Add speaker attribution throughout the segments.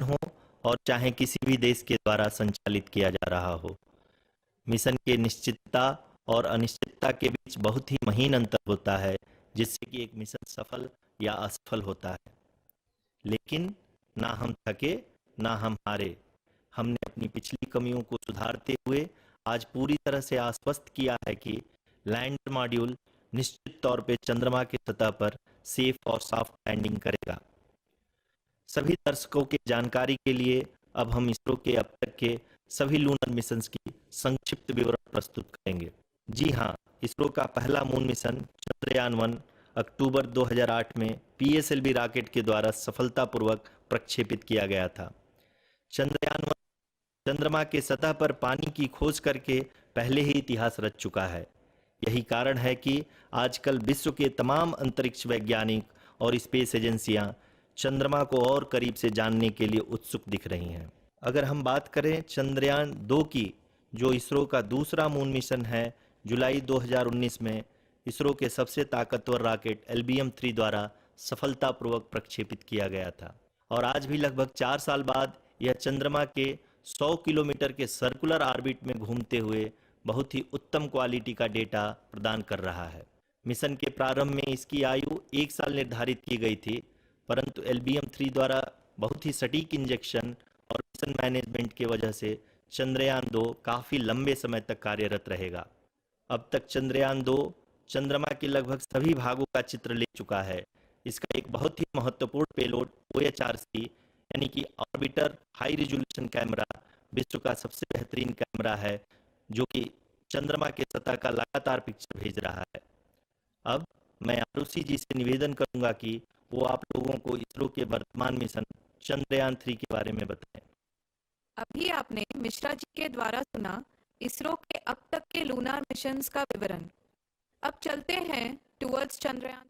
Speaker 1: हो और चाहे किसी भी देश के द्वारा संचालित किया जा रहा हो। मिशन के निश्चितता और अनिश्चितता के बीच बहुत ही महीन अंतर होता है, जिससे कि एक मिशन सफल या असफल होता है। लेकिन ना हम थके, ना हम हारे। हमने अपनी पिछली कमियों को सुधारते हुए आज पूरी तरह से आश्वस्त किया है कि लैंडर मॉड्यूल निश्चित तौर पे चंद्रमा की सतह पर सेफ और सॉफ्ट लैंडिंग करेगा। सभी दर्शकों की जानकारी के लिए अब हम इसरो के अब तक के सभी लूनर मिशंस की संक्षिप्त विवरण प्रस्तुत करेंगे। जी हाँ, इसरो का पहला मून मिशन चंद्रयान-1 अक्टूबर 2008 में पीएसएलवी रॉकेट के द्वारा सफलतापूर्वक प्रक्षेपित किया गया था। चंद्रयान-1 चंद्रमा के सतह पर पानी की खोज करके पहले ही इतिहास रच चुका है। यही कारण है कि आजकल विश्व के तमाम अंतरिक्ष वैज्ञानिक और स्पेस एजेंसियां चंद्रमा को और करीब से जानने के लिए उत्सुक दिख रही हैं। अगर हम बात करें चंद्रयान 2 की, जो इसरो का दूसरा मून मिशन है, जुलाई 2019 में इसरो के सबसे ताकतवर रॉकेट LBM-3 द्वारा सफलतापूर्वक प्रक्षेपित किया गया था और आज भी लगभग 4 साल बाद यह चंद्रमा के 100 किलोमीटर के सर्कुलर ऑर्बिट में घूमते हुए बहुत ही उत्तम क्वालिटी का डेटा प्रदान कर रहा है। मिशन के प्रारंभ में इसकी आयु 1 साल निर्धारित की गई थी, परंतु LBM-3 द्वारा बहुत ही सटीक इंजेक्शन और मिशन मैनेजमेंट की वजह से चंद्रयान 2 काफ़ी लंबे समय तक कार्यरत रहेगा। अब तक चंद्रयान 2 चंद्रमा के लगभग सभी भागों का चित्र ले चुका है। इसका एक बहुत ही महत्वपूर्ण पेलोड OHRC यानी कि ऑर्बिटर हाई रिजोल्यूशन कैमरा विश्व का सबसे बेहतरीन कैमरा है, जो कि चंद्रमा के सतह का लगातार पिक्चर भेज रहा है। अब मैं आरुषि जी से निवेदन करूंगा कि वो आप लोगों को इसरो के वर्तमान मिशन चंद्रयान 3 के बारे में बताएं।
Speaker 2: अभी आपने मिश्रा जी के द्वारा सुना इसरो के अब तक के लूनार मिशंस का विवरण। अब चलते हैं टुवर्ड्स चंद्रयान।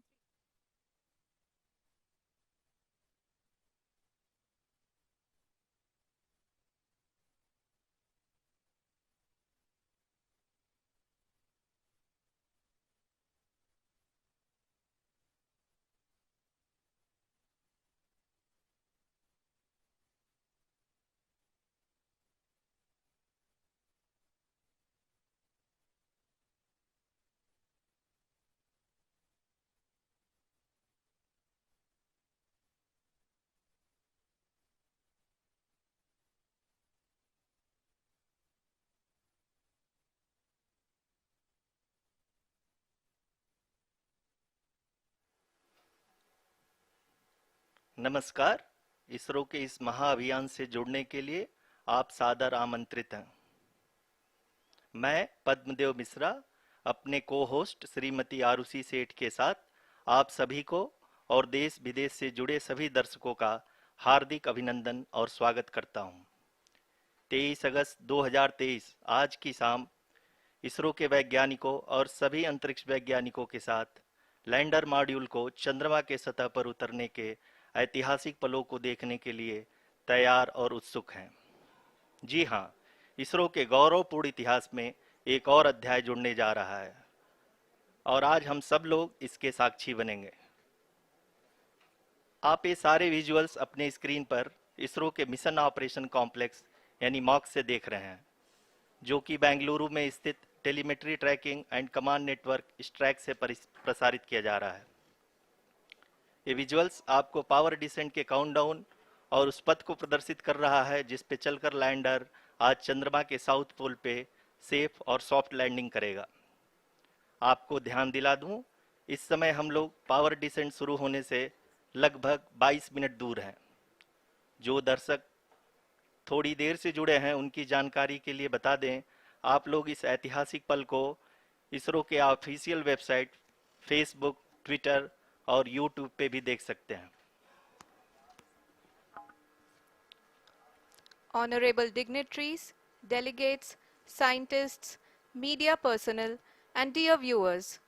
Speaker 1: नमस्कार। इसरो के इस महाअभियान से जुड़ने के लिए आप सादर आमंत्रित हैं। मैं पद्मदेव मिश्रा अपने को होस्ट श्रीमती आरुषि सेठ के साथ आप सभी को और देश विदेश से जुड़े सभी दर्शकों का हार्दिक अभिनंदन और स्वागत करता हूं। 23 अगस्त 2023 आज की शाम इसरो के वैज्ञानिकों और सभी अंतरिक्ष वैज्ञानिकों के साथ लैंडर मॉड्यूल को चंद्रमा के सतह पर उतरने के ऐतिहासिक पलों को देखने के लिए तैयार और उत्सुक हैं। जी हाँ, इसरो के गौरवपूर्ण इतिहास में एक और अध्याय जुड़ने जा रहा है और आज हम सब लोग इसके साक्षी बनेंगे। आप ये सारे विजुअल्स अपने स्क्रीन पर इसरो के मिशन ऑपरेशन कॉम्प्लेक्स यानी मॉक्स से देख रहे हैं, जो कि बेंगलुरु में स्थित telemetry tracking and command network ISTRAC से प्रसारित किया जा रहा है। ये विजुअल्स आपको पावर डिसेंट के काउंटडाउन और उस पथ को प्रदर्शित कर रहा है जिस पे चलकर लैंडर आज चंद्रमा के साउथ पोल पे सेफ और सॉफ्ट लैंडिंग करेगा। आपको ध्यान दिला दूं, इस समय हम लोग पावर डिसेंट शुरू होने से लगभग 22 मिनट दूर हैं। जो दर्शक थोड़ी देर से जुड़े हैं उनकी जानकारी के लिए बता दें, आप लोग इस ऐतिहासिक पल को इसरो के ऑफिशियल वेबसाइट, फेसबुक, ट्विटर और यूट्यूब पे भी देख सकते हैं।
Speaker 2: Honorable dignitaries, delegates, scientists, media personnel, and dear viewers,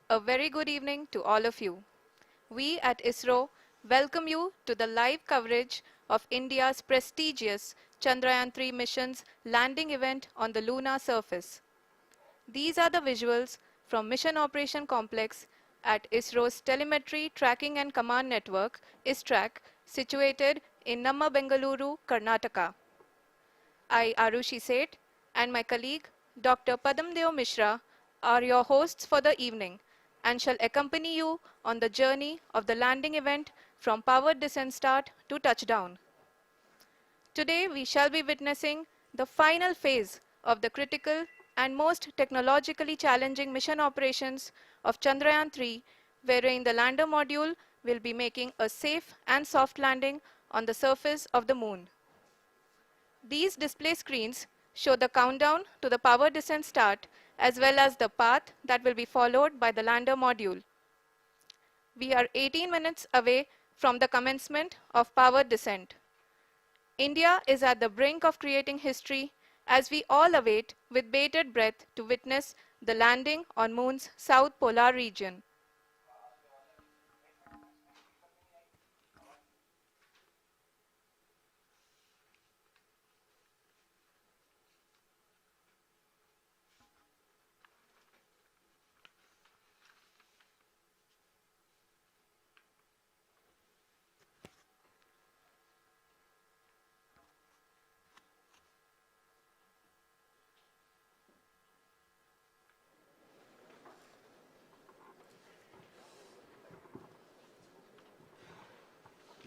Speaker 2: a very good evening to all of you. We at ISRO welcome you to the live coverage of India's prestigious Chandrayaan-3 mission's landing event on the lunar surface. These are the visuals from Mission Operation Complex at ISRO's Telemetry Tracking and Command Network, ISTRAC, situated in Namma Bengaluru, Karnataka. I, Arushi Seth, and my colleague, Dr. Padamdeo Mishra, are your hosts for the evening and shall accompany you on the journey of the landing event from powered descent start to touchdown. Today, we shall be witnessing the final phase of the critical and most technologically challenging mission operations of Chandrayaan 3, wherein the lander module will be making a safe and soft landing on the surface of the moon. These display screens show the countdown to the power descent start as well as the path that will be followed by the lander module. We are 18 minutes away from the commencement of power descent. India is at the brink of creating history as we all await with bated breath to witness the landing on Moon's south polar region.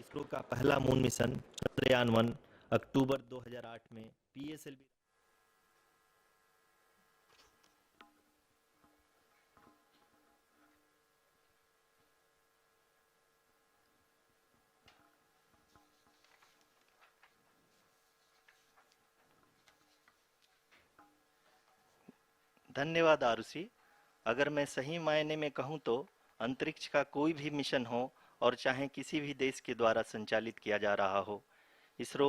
Speaker 1: ISRO का पहला moon mission Chandrayaan 1 अक्टूबर 2008 में PSLV धन्यवाद आरुषि। अगर मैं सही मायने में कहूं तो अंतरिक्ष का कोई भी मिशन हो और चाहे किसी भी देश के द्वारा संचालित किया जा रहा हो, इसरो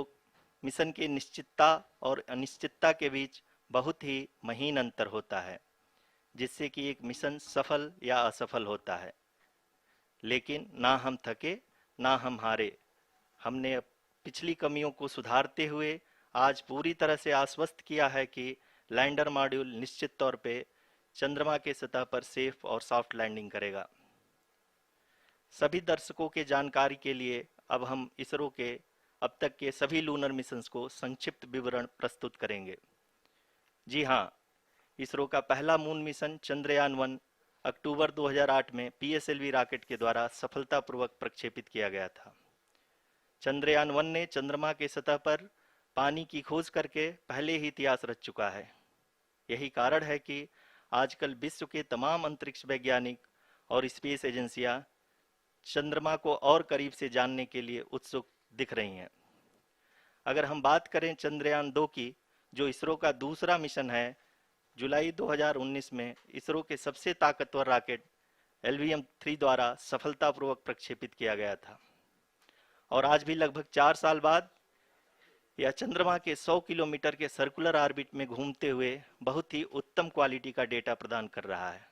Speaker 1: मिशन की निश्चितता और अनिश्चितता के बीच बहुत ही महीन अंतर होता है, जिससे कि एक मिशन सफल या असफल होता है। लेकिन ना हम थके ना हम हारे। हमने पिछली कमियों को सुधारते हुए आज पूरी तरह से आश्वस्त किया है कि लैंडर मॉड्यूल निश्चित तौर पे चंद्रमा के सतह पर सेफ और सॉफ्ट लैंडिंग करेगा। सभी दर्शकों के जानकारी के लिए अब हम इसरो के अब तक के सभी लूनर मिशंस को संक्षिप्त विवरण प्रस्तुत करेंगे। जी हाँ, इसरो का पहला मून मिशन चंद्रयान 1 अक्टूबर 2008 में पीएसएलवी रॉकेट के द्वारा सफलतापूर्वक प्रक्षेपित किया गया था। चंद्रयान 1 ने चंद्रमा के सतह पर पानी की खोज करके पहले ही इतिहास रच चुका है। यही कारण है कि आजकल विश्व के तमाम अंतरिक्ष वैज्ञानिक और स्पेस एजेंसियां चंद्रमा को और करीब से जानने के लिए उत्सुक दिख रही हैं। अगर हम बात करें चंद्रयान 2 की, जो इसरो का दूसरा मिशन है, जुलाई 2019 में इसरो के सबसे ताकतवर रॉकेट LVM-3 द्वारा सफलतापूर्वक प्रक्षेपित किया गया था और आज भी लगभग 4 साल बाद यह चंद्रमा के 100 किलोमीटर के सर्कुलर ऑर्बिट में घूमते हुए बहुत ही उत्तम क्वालिटी का डेटा प्रदान कर रहा है।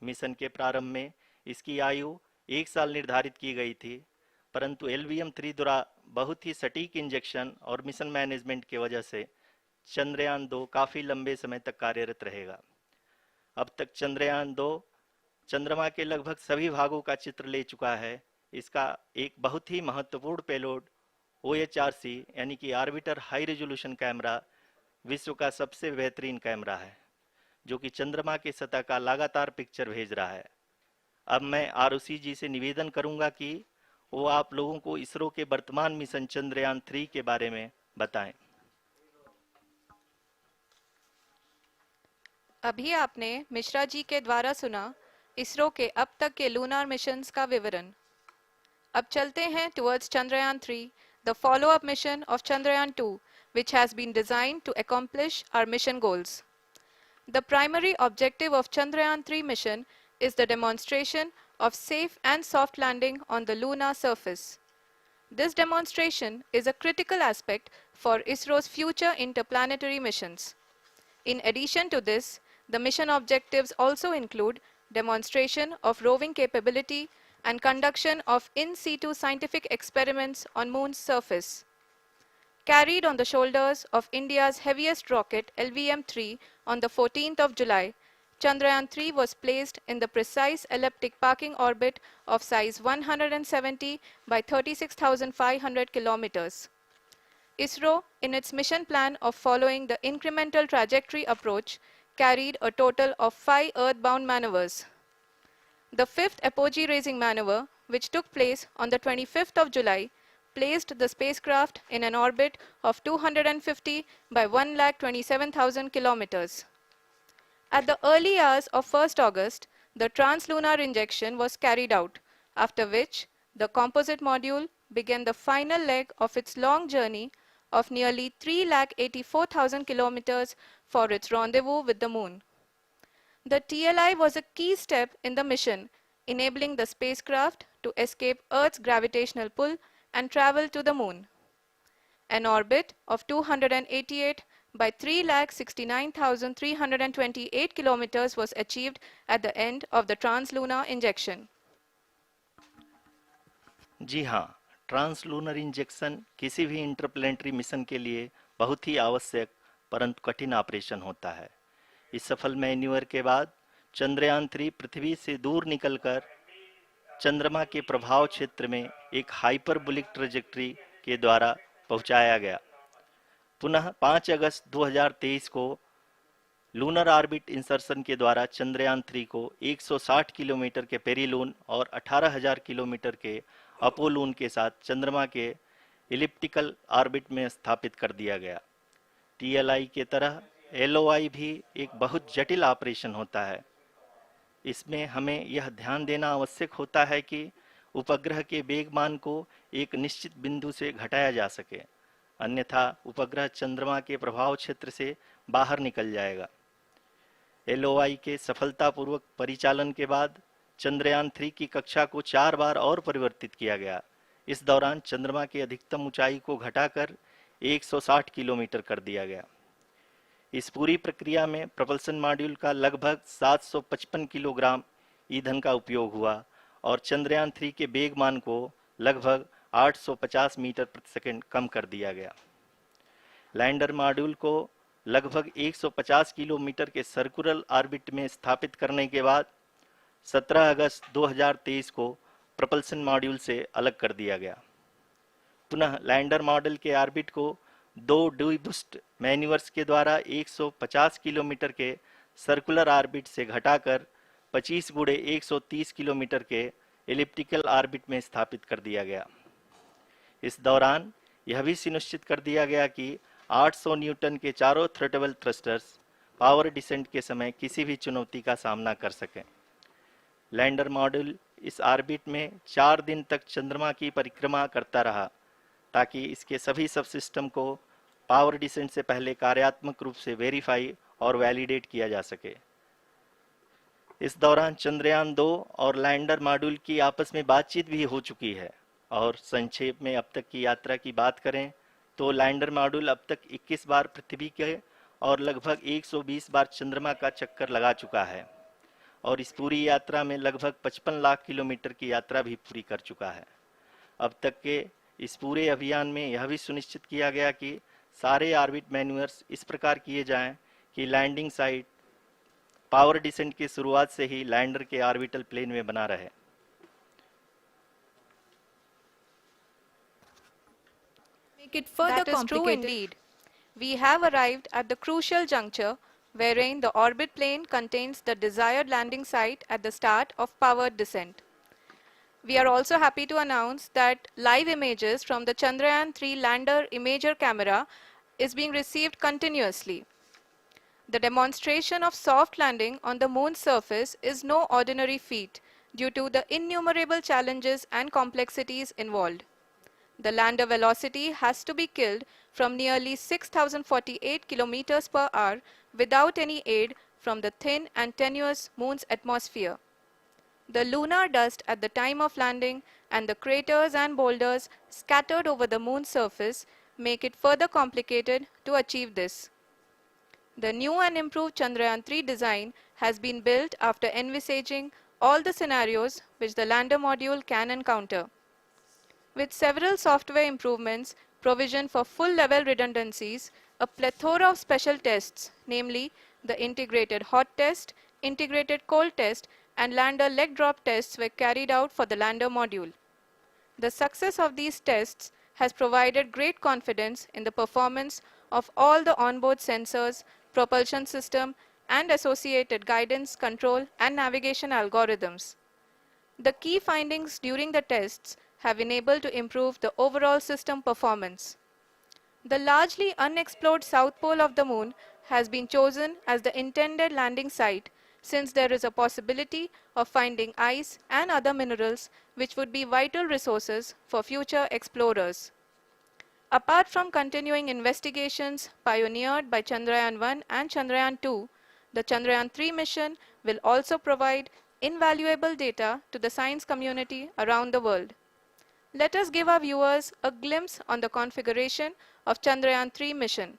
Speaker 1: मिशन के प्रारंभ में इसकी आयु 1 साल निर्धारित की गई थी, परंतु LVM-3 द्वारा बहुत ही सटीक इंजेक्शन और मिशन मैनेजमेंट की वजह से चंद्रयान 2 काफ़ी लंबे समय तक कार्यरत रहेगा। अब तक चंद्रयान 2 चंद्रमा के लगभग सभी भागों का चित्र ले चुका है। इसका एक बहुत ही महत्वपूर्ण पेलोड OHRC यानी कि ऑर्बिटर हाई रेजोल्यूशन कैमरा विश्व का सबसे बेहतरीन कैमरा है, जो कि चंद्रमा के सतह का लगातार पिक्चर भेज रहा है। अब मैं आरुषि जी से निवेदन करूंगा कि वो आप लोगों को इसरो के वर्तमान मिशन चंद्रयान 3 के बारे में बताएं।
Speaker 2: अभी आपने मिश्रा जी के द्वारा सुना इसरो के अब तक के लूनार मिशंस का विवरण। अब चलते हैं towards Chandrayaan 3, the follow-up mission of Chandrayaan 2, which has been designed to accomplish our mission goals. The primary objective of Chandrayaan 3 mission is the demonstration of safe and soft landing on the lunar surface. This demonstration is a critical aspect for ISRO's future interplanetary missions. In addition to this, the mission objectives also include demonstration of roving capability and conduction of in situ scientific experiments on Moon's surface. Carried on the shoulders of India's heaviest rocket LVM-3 on the 14th of July, Chandrayaan-3 was placed in the precise elliptic parking orbit of size 170 by 36,500 kilometers. ISRO, in its mission plan of following the incremental trajectory approach, carried a total of 5 earthbound maneuvers. The fifth apogee raising maneuver, which took place on the 25th of July, placed the spacecraft in an orbit of 250 by 1,27,000 kilometers. At the early hours of 1st August, the translunar injection was carried out, after which the composite module began the final leg of its long journey of nearly 3,84,000 kilometers for its rendezvous with the Moon. The TLI was a key step in the mission, enabling the spacecraft to escape Earth's gravitational pull and travel to the Moon. An orbit of 288 by 3,69,328 kilometers was achieved at the end of the translunar injection.
Speaker 1: जी हाँ, translunar injection किसी भी interplanetary mission के लिए बहुत ही आवश्यक परंतु कठिन operation होता है। इस सफल मैन्यूवर के बाद चंद्रयान-3 पृथ्वी से दूर निकलकर चंद्रमा के प्रभाव क्षेत्र में एक हाइपरबोलिक ट्रेजेक्टरी के द्वारा पहुंचाया गया। पुनः 5 अगस्त 2023 को लूनर ऑर्बिट इंसर्शन के द्वारा चंद्रयान-3 को 160 किलोमीटर के पेरिलून और 18,000 किलोमीटर के अपोलून के साथ चंद्रमा के इलिप्टिकल ऑर्बिट में स्थापित कर दिया गया। टीएलआई के तरह एलओआई भी एक बहुत जटिल ऑपरेशन होता है। इसमें हमें यह ध्यान देना आवश्यक होता है कि उपग्रह के वेगमान को एक निश्चित बिंदु से घटाया जा सके, अन्यथा उपग्रह चंद्रमा के प्रभाव क्षेत्र से बाहर निकल जाएगा। एलओआई के सफलतापूर्वक परिचालन के बाद चंद्रयान-3 की कक्षा को 4 बार और परिवर्तित किया गया। इस दौरान चंद्रमा की अधिकतम ऊंचाई को घटाकर 160 किलोमीटर कर दिया गया। इस पूरी प्रक्रिया में प्रपल्सन मॉड्यूल का लगभग 755 किलोग्राम ईंधन का उपयोग हुआ और चंद्रयान-3 के वेगमान को लगभग 850 मीटर प्रति सेकंड कम कर दिया गया। लैंडर मॉड्यूल को लगभग 150 किलोमीटर के सर्कुलर ऑर्बिट में स्थापित करने के बाद 17 अगस्त 2023 को प्रपल्सन मॉड्यूल से अलग कर दिया गया। पुनः लैंडर मॉडल के ऑर्बिट को 2 डीबूस्ट मैन्यूवर्स के द्वारा 150 किलोमीटर के सर्कुलर ऑर्बिट से घटाकर 25 गुणे 130 किलोमीटर के एलिप्टिकल ऑर्बिट में स्थापित कर दिया गया। इस दौरान यह भी सुनिश्चित कर दिया गया कि 800 न्यूटन के चारों थ्रोटल थ्रस्टर्स पावर डिसेंट के समय किसी भी चुनौती का सामना कर सकें। लैंडर मॉड्यूल इस ऑर्बिट में 4 दिन तक चंद्रमा की परिक्रमा करता रहा ताकि इसके सभी सब सिस्टम को पावर डिसेंट से पहले कार्यात्मक रूप से वेरीफाई और वैलिडेट किया जा सके। इस दौरान चंद्रयान-2 और लैंडर मॉड्यूल की आपस में बातचीत भी हो चुकी है। और संक्षेप में अब तक की यात्रा की बात करें तो लैंडर मॉड्यूल अब तक 21 बार पृथ्वी के और लगभग 120 बार चंद्रमा का चक्कर लगा चुका है और इस पूरी यात्रा में लगभग 55 लाख किलोमीटर की यात्रा भी पूरी कर चुका है। अब तक के इस पूरे अभियान में यह भी सुनिश्चित किया गया कि सारे ऑर्बिट मैन्यूवर्स इस प्रकार किए जाएं कि लैंडिंग साइट पावर डिसेंट की शुरुआत से ही लैंडर के ऑर्बिटल प्लेन में बना रहे।
Speaker 2: Make it further that is true indeed. We have arrived at the crucial juncture wherein the orbit plane contains the desired landing site at the start of powered descent. We are also happy to announce that live images from the Chandrayaan-3 lander imager camera is being received continuously. The demonstration of soft landing on the moon's surface is no ordinary feat due to the innumerable challenges and complexities involved. The lander velocity has to be killed from nearly 6,048 kilometers per hour without any aid from the thin and tenuous moon's atmosphere. The lunar dust at the time of landing and the craters and boulders scattered over the moon's surface make it further complicated to achieve this. The new and improved Chandrayaan-3 design has been built after envisaging all the scenarios which the lander module can encounter. With several software improvements, provision for full-level redundancies, a plethora of special tests, namely the integrated hot test, integrated cold test, and lander leg drop tests were carried out for the lander module. The success of these tests has provided great confidence in the performance of all the onboard sensors, propulsion system, and associated guidance, control, and navigation algorithms. The key findings during the tests have enabled to improve the overall system performance. The largely unexplored south pole of the moon has been chosen as the intended landing site since there is a possibility of finding ice and other minerals which would be vital resources for future explorers. Apart from continuing investigations pioneered by Chandrayaan-1 and Chandrayaan-2, the Chandrayaan-3 mission will also provide invaluable data to the science community around the world. Let us give our viewers a glimpse on the configuration of Chandrayaan-3 mission.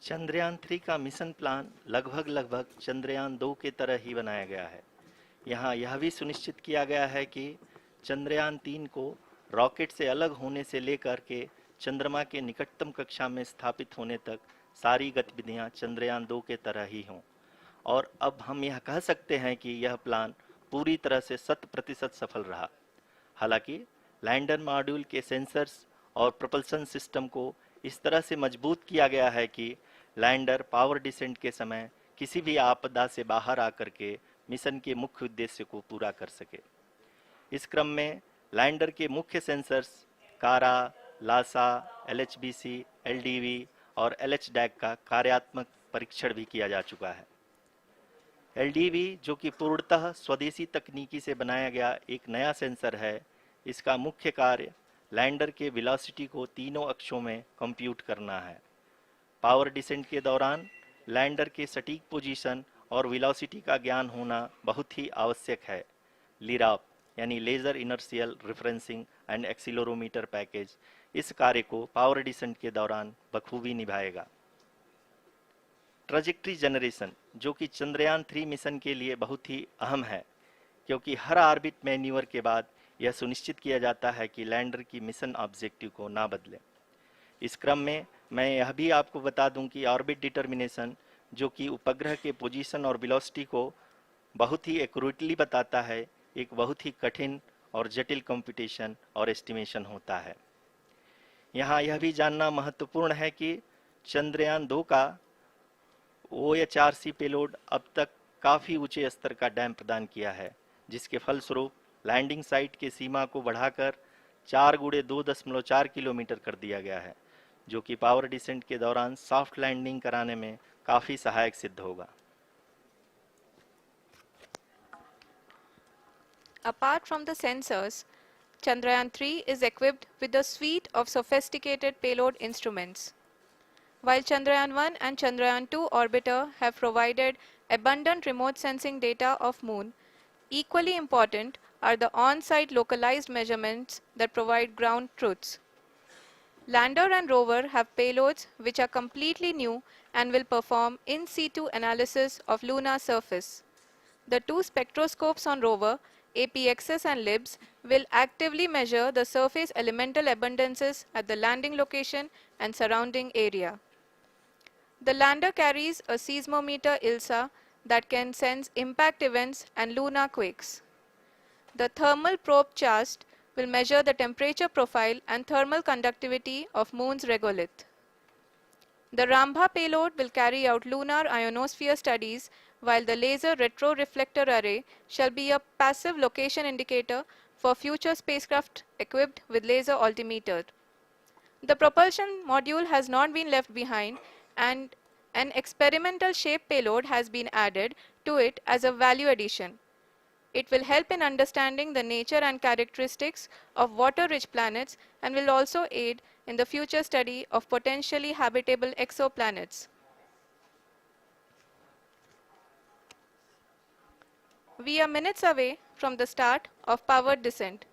Speaker 1: Chandrayaan 3 का mission plan लगभग चंद्रयान 2 के तरह ही बनाया गया है। यहाँ यह भी सुनिश्चित किया गया है कि चंद्रयान 3 को रॉकेट से अलग होने से लेकर के चंद्रमा के निकटतम कक्षा में स्थापित होने तक सारी गतिविधियां चंद्रयान 2 के तरह ही हों। और अब हम यह कह सकते हैं कि यह प्लान पूरी तरह से 100% सफल रहा। हालांकि लैंडर मॉड्यूल के सेंसर्स और प्रोपल्शन सिस्टम को इस तरह से मजबूत किया गया है कि लैंडर पावर डिसेंट के समय किसी भी आपदा से बाहर आकर के मिशन के मुख्य उद्देश्य को पूरा कर सके। इस क्रम में लैंडर के मुख्य सेंसर्स कारा, लासा, एलएचबीसी, एलडीवी और एलएचडैक का कार्यात्मक परीक्षण भी किया जा चुका है। एलडीवी, जो कि पूर्णतः स्वदेशी तकनीकी से बनाया गया एक नया सेंसर है, इसका मुख्य कार्य लैंडर के वेलोसिटी को तीनों अक्षों में कंप्यूट करना है। पावर डिसेंट के दौरान लैंडर के सटीक पोजीशन और वेलोसिटी का ज्ञान होना बहुत ही आवश्यक है। लिराप यानी laser inertial referencing and accelerometer package इस कार्य को पावर डिसेंट के दौरान बखूबी निभाएगा। ट्रैजेक्टरी जनरेशन, जो कि चंद्रयान 3 मिशन के लिए बहुत ही अहम है, क्योंकि हर ऑर्बिट मैन्यूवर के बाद यह सुनिश्चित किया जाता है कि लैंडर की मिशन ऑब्जेक्टिव को ना बदले। इस क्रम में मैं यह भी आपको बता दूं कि ऑर्बिट डिटर्मिनेशन, जो कि उपग्रह के पोजीशन और वेलोसिटी को बहुत ही एक्यूरेटली बताता है, एक बहुत ही कठिन और जटिल कंप्यूटेशन और एस्टिमेशन होता है। यहाँ यह भी जानना महत्वपूर्ण है कि चंद्रयान 2 का OHRC पेलोड अब तक काफ़ी ऊंचे स्तर का डैम प्रदान किया है, जिसके फलस्वरूप लैंडिंग साइट के सीमा को बढ़ाकर 4 × 2.4 किलोमीटर कर दिया गया है, जो कि पावर डिसेंट के दौरान सॉफ्ट लैंडिंग कराने में काफ़ी सहायक सिद्ध होगा।
Speaker 2: Apart from the sensors, Chandrayaan-3 is equipped with a suite of sophisticated payload instruments. While Chandrayaan-1 and Chandrayaan-2 orbiter have provided abundant remote sensing data of Moon, equally important are the on-site localized measurements that provide ground truths. Lander and rover have payloads which are completely new and will perform in situ analysis of lunar surface. The two spectroscopes on rover, APXS and LIBS, will actively measure the surface elemental abundances at the landing location and surrounding area. The lander carries a seismometer ILSA that can sense impact events and lunar quakes. The thermal probe CHAST will measure the temperature profile and thermal conductivity of Moon's regolith. The Rambha payload will carry out lunar ionosphere studies, while the laser retroreflector array shall be a passive location indicator for future spacecraft equipped with laser altimeter. The propulsion module has not been left behind, and an experimental shape payload has been added to it as a value addition. It will help in understanding the nature and characteristics of water-rich planets and will also aid in the future study of potentially habitable exoplanets. We are minutes away from the start of powered descent.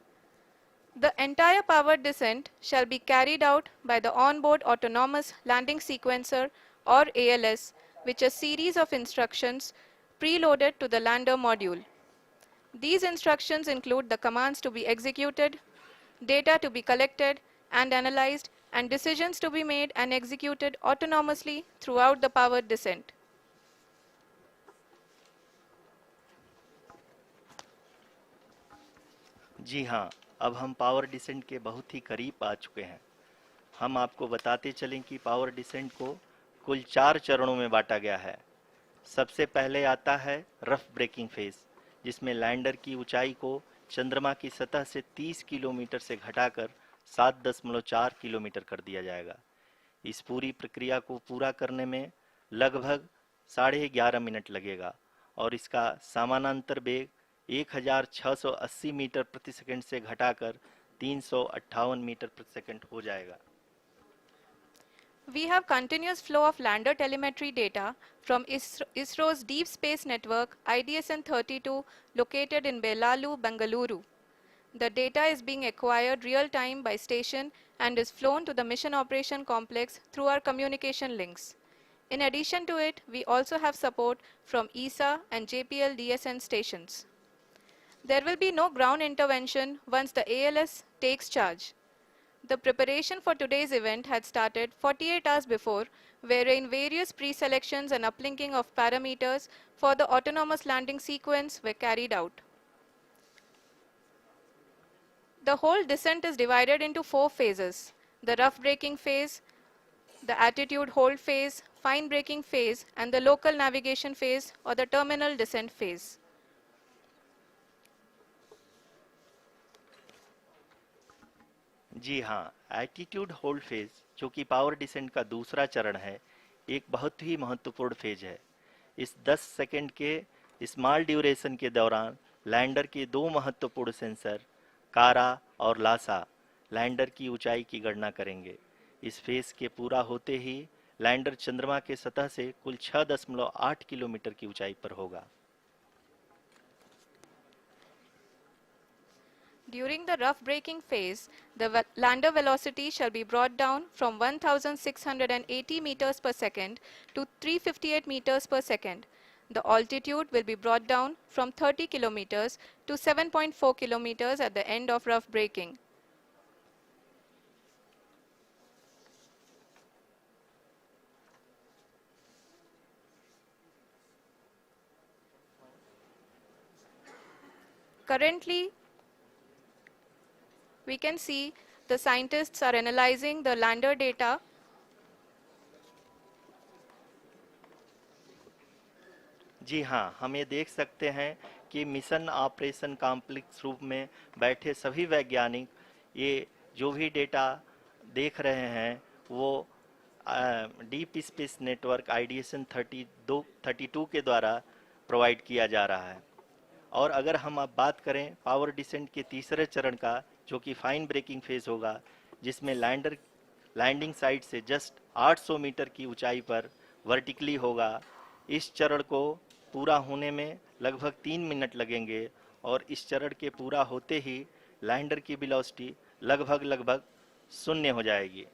Speaker 2: The entire powered descent shall be carried out by the onboard autonomous landing sequencer or ALS, which is a series of instructions preloaded to the lander module. These instructions include the commands to be executed, data to be collected and analyzed, and decisions to be made and executed autonomously throughout the powered descent.
Speaker 1: जी हाँ, अब हम power descent के बहुत ही करीब आ चुके हैं। हम आपको बताते चलें कि पावर डिसेंट को कुल 4 चरणों में बांटा गया है। सबसे पहले आता है रफ ब्रेकिंग फेज, जिसमें लैंडर की ऊंचाई को चंद्रमा की सतह से 30 किलोमीटर से घटाकर 7.4 किलोमीटर कर दिया जाएगा। इस पूरी प्रक्रिया को पूरा करने में लगभग 11.5 मिनट लगेगा और इसका समानांतर वेग 1680 मीटर प्रति सेकंड से घटाकर 358 मीटर प्रति सेकंड हो जाएगा।
Speaker 2: We have continuous flow of lander telemetry data from ISRO's Deep Space Network IDSN-32 located in Belalu, Bengaluru. The data is being acquired real-time by station and is flown to the Mission Operation Complex through our communication links. In addition to it, we also have support from ESA and JPL DSN stations. There will be no ground intervention once the ALS takes charge. The preparation for today's event had started 48 hours before, wherein various pre-selections and uplinking of parameters for the autonomous landing sequence were carried out. The whole descent is divided into 4 phases: the rough braking phase, the attitude hold phase, fine braking phase, and the local navigation phase or the terminal descent phase.
Speaker 1: जी हाँ, attitude hold phase, जो कि power descent का दूसरा चरण है, एक बहुत ही महत्वपूर्ण फेज है। इस 10 सेकंड के स्मॉल ड्यूरेशन के दौरान लैंडर के दो महत्वपूर्ण सेंसर कारा और लासा लैंडर की ऊंचाई की गणना करेंगे। इस फेज के पूरा होते ही लैंडर चंद्रमा के सतह से कुल 6.8 किलोमीटर की ऊंचाई पर होगा।
Speaker 2: During the rough braking phase, the lander velocity shall be brought down from 1680 meters per second to 358 meters per second. The altitude will be brought down from 30 kilometers to 7.4 kilometers at the end of rough braking. Currently, we can see the scientists are analyzing the lander data.
Speaker 1: जी हाँ, हम ये देख सकते हैं कि mission operation complex रूप में बैठे सभी वैज्ञानिक ये जो भी डेटा देख रहे हैं वो डीप स्पेस नेटवर्क IDSN 32 के द्वारा प्रोवाइड किया जा रहा है। और अगर हम अब बात करें पावर डिसेंट के तीसरे चरण का, जो कि फाइन ब्रेकिंग फेज होगा, जिसमें लैंडर लैंडिंग साइट से जस्ट 800 मीटर की ऊंचाई पर वर्टिकली होगा। इस चरण को पूरा होने में लगभग 3 मिनट लगेंगे और इस चरण के पूरा होते ही लैंडर की वेलोसिटी लगभग शून्य हो जाएगी।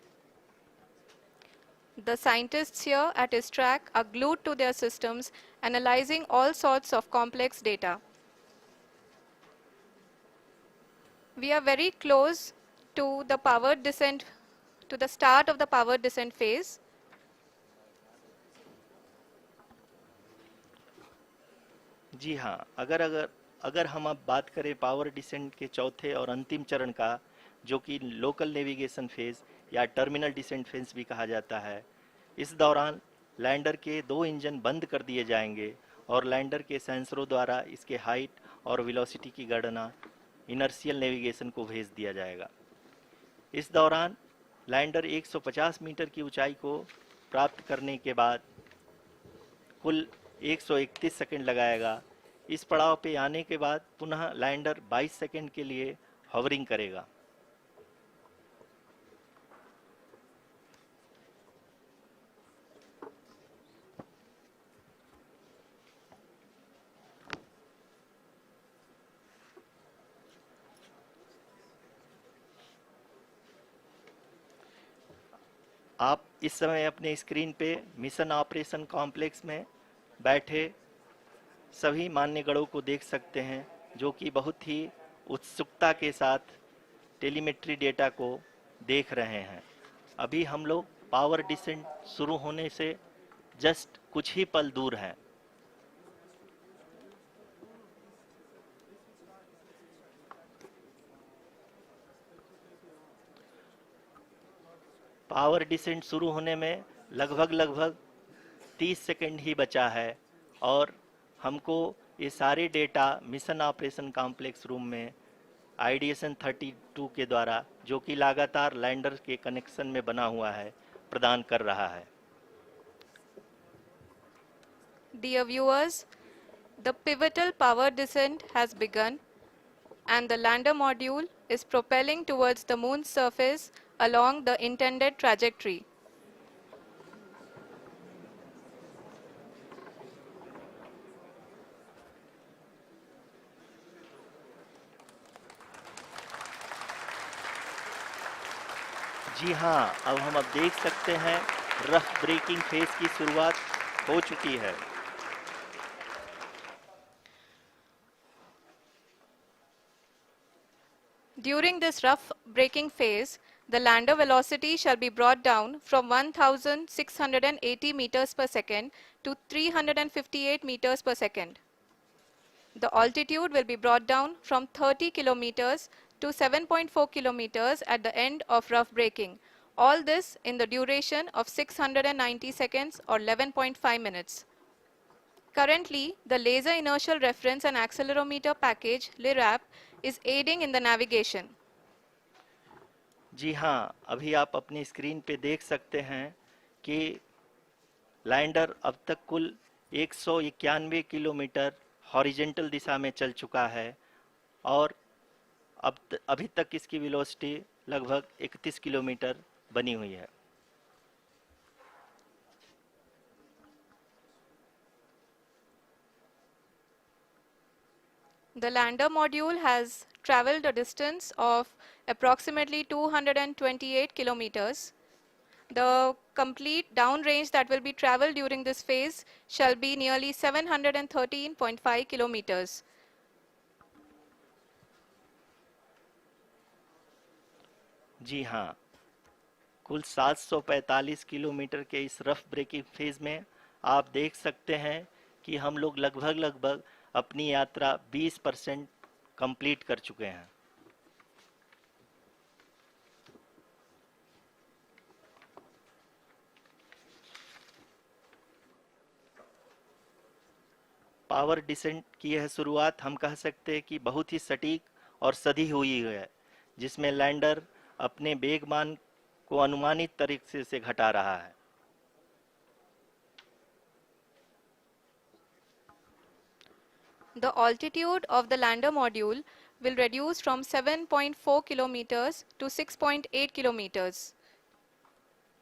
Speaker 2: The scientists here at ISTRAC are glued to their systems, analyzing all sorts of complex data. We are very close to the powered descent, to the start of the powered descent phase.
Speaker 1: जी हाँ, अगर हम अब बात करें power descent के चौथे और अंतिम चरण का, जो कि लोकल नेविगेशन फेज या टर्मिनल डिसेंट फेज भी कहा जाता है, इस दौरान लैंडर के 2 इंजन बंद कर दिए जाएंगे और लैंडर के सेंसरों द्वारा इसके हाइट और वेलोसिटी की गणना इनर्शियल नेविगेशन को भेज दिया जाएगा। इस दौरान लैंडर 150 मीटर की ऊंचाई को प्राप्त करने के बाद कुल 131 सेकंड लगाएगा। इस पड़ाव पे आने के बाद पुनः लैंडर 22 सेकंड के लिए हवरिंग करेगा। आप इस समय अपने स्क्रीन पे मिशन ऑपरेशन कॉम्प्लेक्स में बैठे सभी मान्यगणों को देख सकते हैं, जो कि बहुत ही उत्सुकता के साथ टेलीमेट्री डेटा को देख रहे हैं। अभी हम लोग पावर डिसेंट शुरू होने से जस्ट कुछ ही पल दूर हैं। पावर डिसेंट शुरू होने में लगभग 30 सेकंड ही बचा है और हमको ये सारे data mission operation complex room में आईडीएसएन 32 के द्वारा, जो कि लगातार लैंडर के कनेक्शन में बना हुआ है, प्रदान कर रहा है।
Speaker 2: Dear viewers, the pivotal power descent has begun and the lander module is propelling towards the moon's surface along the intended trajectory.
Speaker 1: जी हाँ, अब देख सकते हैं रफ ब्रेकिंग फेज की शुरुआत हो चुकी है।
Speaker 2: During this rough braking phase, the lander velocity shall be brought down from 1680 meters per second to 358 meters per second. The altitude will be brought down from 30 kilometers to 7.4 kilometers at the end of rough braking. All this in the duration of 690 seconds or 11.5 minutes. Currently, the Laser Inertial Reference and Accelerometer package (LIRAP) is aiding in the navigation.
Speaker 1: जी हाँ, अभी आप अपनी screen पे देख सकते हैं कि lander अब तक कुल 191 किलोमीटर हॉरिजेंटल दिशा में चल चुका है और अभी तक इसकी वेलोसिटी लगभग 31 किलोमीटर बनी हुई है।
Speaker 2: The lander module has traveled a distance of approximately 228 kilometers. The complete downrange that will be traveled during this phase shall be nearly 713.5 kilometers.
Speaker 1: जी हाँ, कुल 745 किलोमीटर के इस रफ ब्रेकिंग फेज में आप देख सकते हैं कि हम लोग लगभग अपनी यात्रा 20% कंप्लीट कर चुके हैं। पावर डिसेंट की यह शुरुआत हम कह सकते हैं कि बहुत ही सटीक और सधी हुई है, जिसमें लैंडर अपने वेगमान को अनुमानित तरीके से घटा रहा है।
Speaker 2: The altitude of the lander module will reduce from 7.4 kilometers to 6.8 kilometers.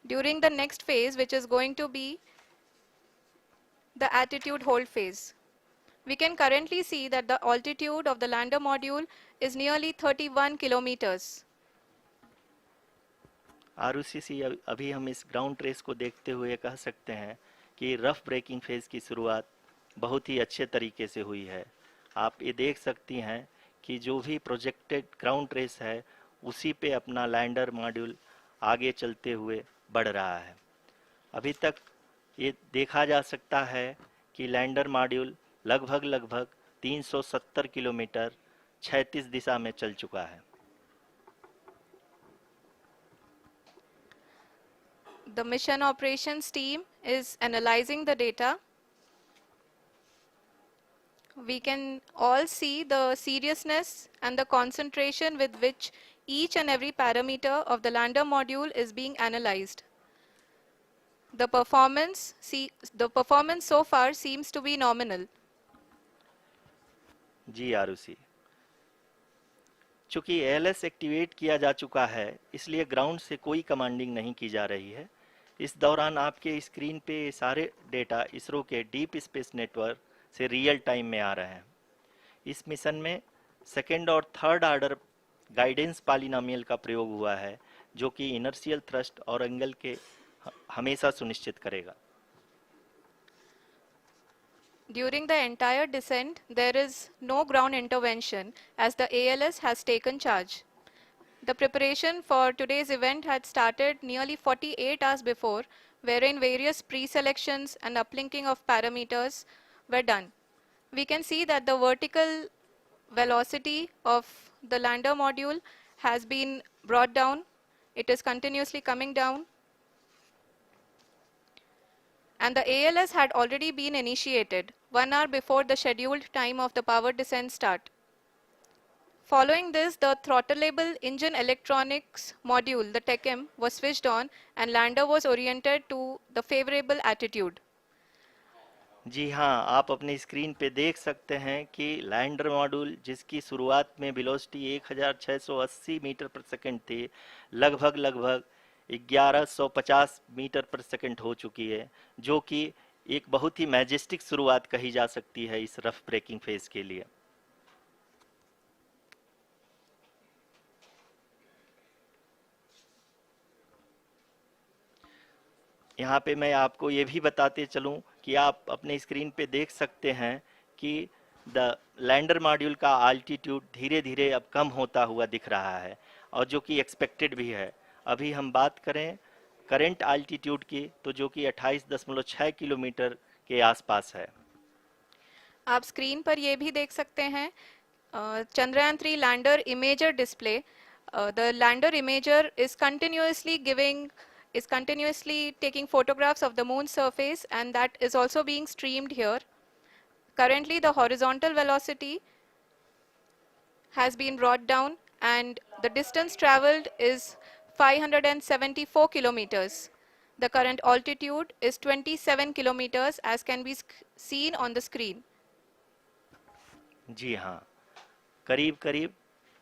Speaker 2: During the next phase, which is going to be the attitude hold phase. We can currently see that the altitude of the lander module is nearly 31 kilometers.
Speaker 1: Arushi, अभी हम इस ground trace को देखते हुए कह सकते हैं कि रफ ब्रेकिंग फेज की शुरुआत बहुत ही अच्छे तरीके से हुई है। आप ये देख सकती हैं कि जो भी प्रोजेक्टेड ग्राउंड ट्रेस है, उसी पे अपना लैंडर मॉड्यूल आगे चलते हुए बढ़ रहा है। अभी तक ये देखा जा सकता है कि लैंडर मॉड्यूल लगभग 370 किलोमीटर क्षैतिज दिशा में चल चुका है।
Speaker 2: The mission operations team is analyzing the data. We can all see the seriousness and the concentration with which each and every parameter of the lander module is being analyzed. The performance so far seems to be nominal.
Speaker 1: जी आरुषि, चूंकि ALS activate किया जा चुका है, इसलिए ground से कोई commanding नहीं की जा रही है। इस दौरान आपके स्क्रीन पे सारे डेटा इसरो के डीप स्पेस नेटवर्क से रियल टाइम में आ रहे हैं। इस मिशन में सेकेंड और थर्ड ऑर्डर गाइडेंस पॉलिनोमियल का प्रयोग हुआ है, जो कि इनर्शियल थ्रस्ट और एंगल के हमेशा सुनिश्चित करेगा।
Speaker 2: During the entire descent, there is no ground intervention as the ALS has taken charge. The preparation for today's event had started nearly 48 hours before, wherein various pre-selections and uplinking of parameters were done. We can see that the vertical velocity of the lander module has been brought down. It is continuously coming down. And the ALS had already been initiated 1 hour before the scheduled time of the power descent start. Following this, the throttleable engine electronics module, the TECM, was switched on and lander was oriented to the favorable attitude.
Speaker 1: जी हाँ, आप अपनी screen पे देख सकते हैं कि lander module जिसकी शुरुआत में वेलोसिटी 1680 मीटर पर सेकंड थी, लगभग 1150 मीटर पर सेकंड हो चुकी है, जो कि एक बहुत ही मैजेस्टिक शुरुआत कही जा सकती है इस रफ ब्रेकिंग फेज के लिए। यहाँ पे मैं आपको ये भी बताते चलूँ कि आप अपने स्क्रीन पे देख सकते हैं कि द लैंडर मॉड्यूल का आल्टीट्यूड धीरे धीरे अब कम होता हुआ दिख रहा है, और जो कि एक्सपेक्टेड भी है। अभी हम बात करें करंट आल्टीट्यूड की, तो जो कि 28.6 किलोमीटर के आसपास है।
Speaker 2: आप स्क्रीन पर ये भी देख सकते हैं Chandrayaan 3 lander imager display. The lander imager is continuously taking photographs of the moon's surface, and that is also being streamed here. Currently, the horizontal velocity has been brought down and the distance traveled is 574 kilometers. The current altitude is 27 kilometers as can be seen on the screen.
Speaker 1: जी हाँ, करीब करीब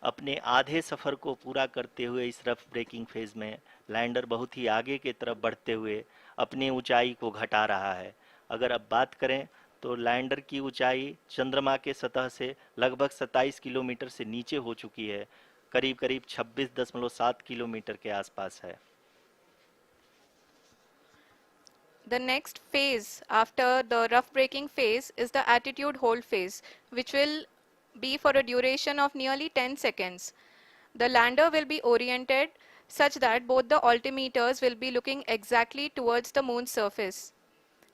Speaker 1: अपने आधे सफ़र को पूरा करते हुए इस रफ ब्रेकिंग फेज में लैंडर बहुत ही आगे की तरफ बढ़ते हुए अपनी ऊंचाई को घटा रहा है। अगर अब बात करें तो लैंडर की ऊंचाई चंद्रमा के सतह से लगभग 27 किलोमीटर से नीचे हो चुकी है, करीब करीब 26.7 किलोमीटर के आसपास है।
Speaker 2: The next phase after the rough braking phase is the attitude hold phase, which will be for a duration of nearly 10 seconds. The lander will be oriented such that both the altimeters will be looking exactly towards the moon's surface.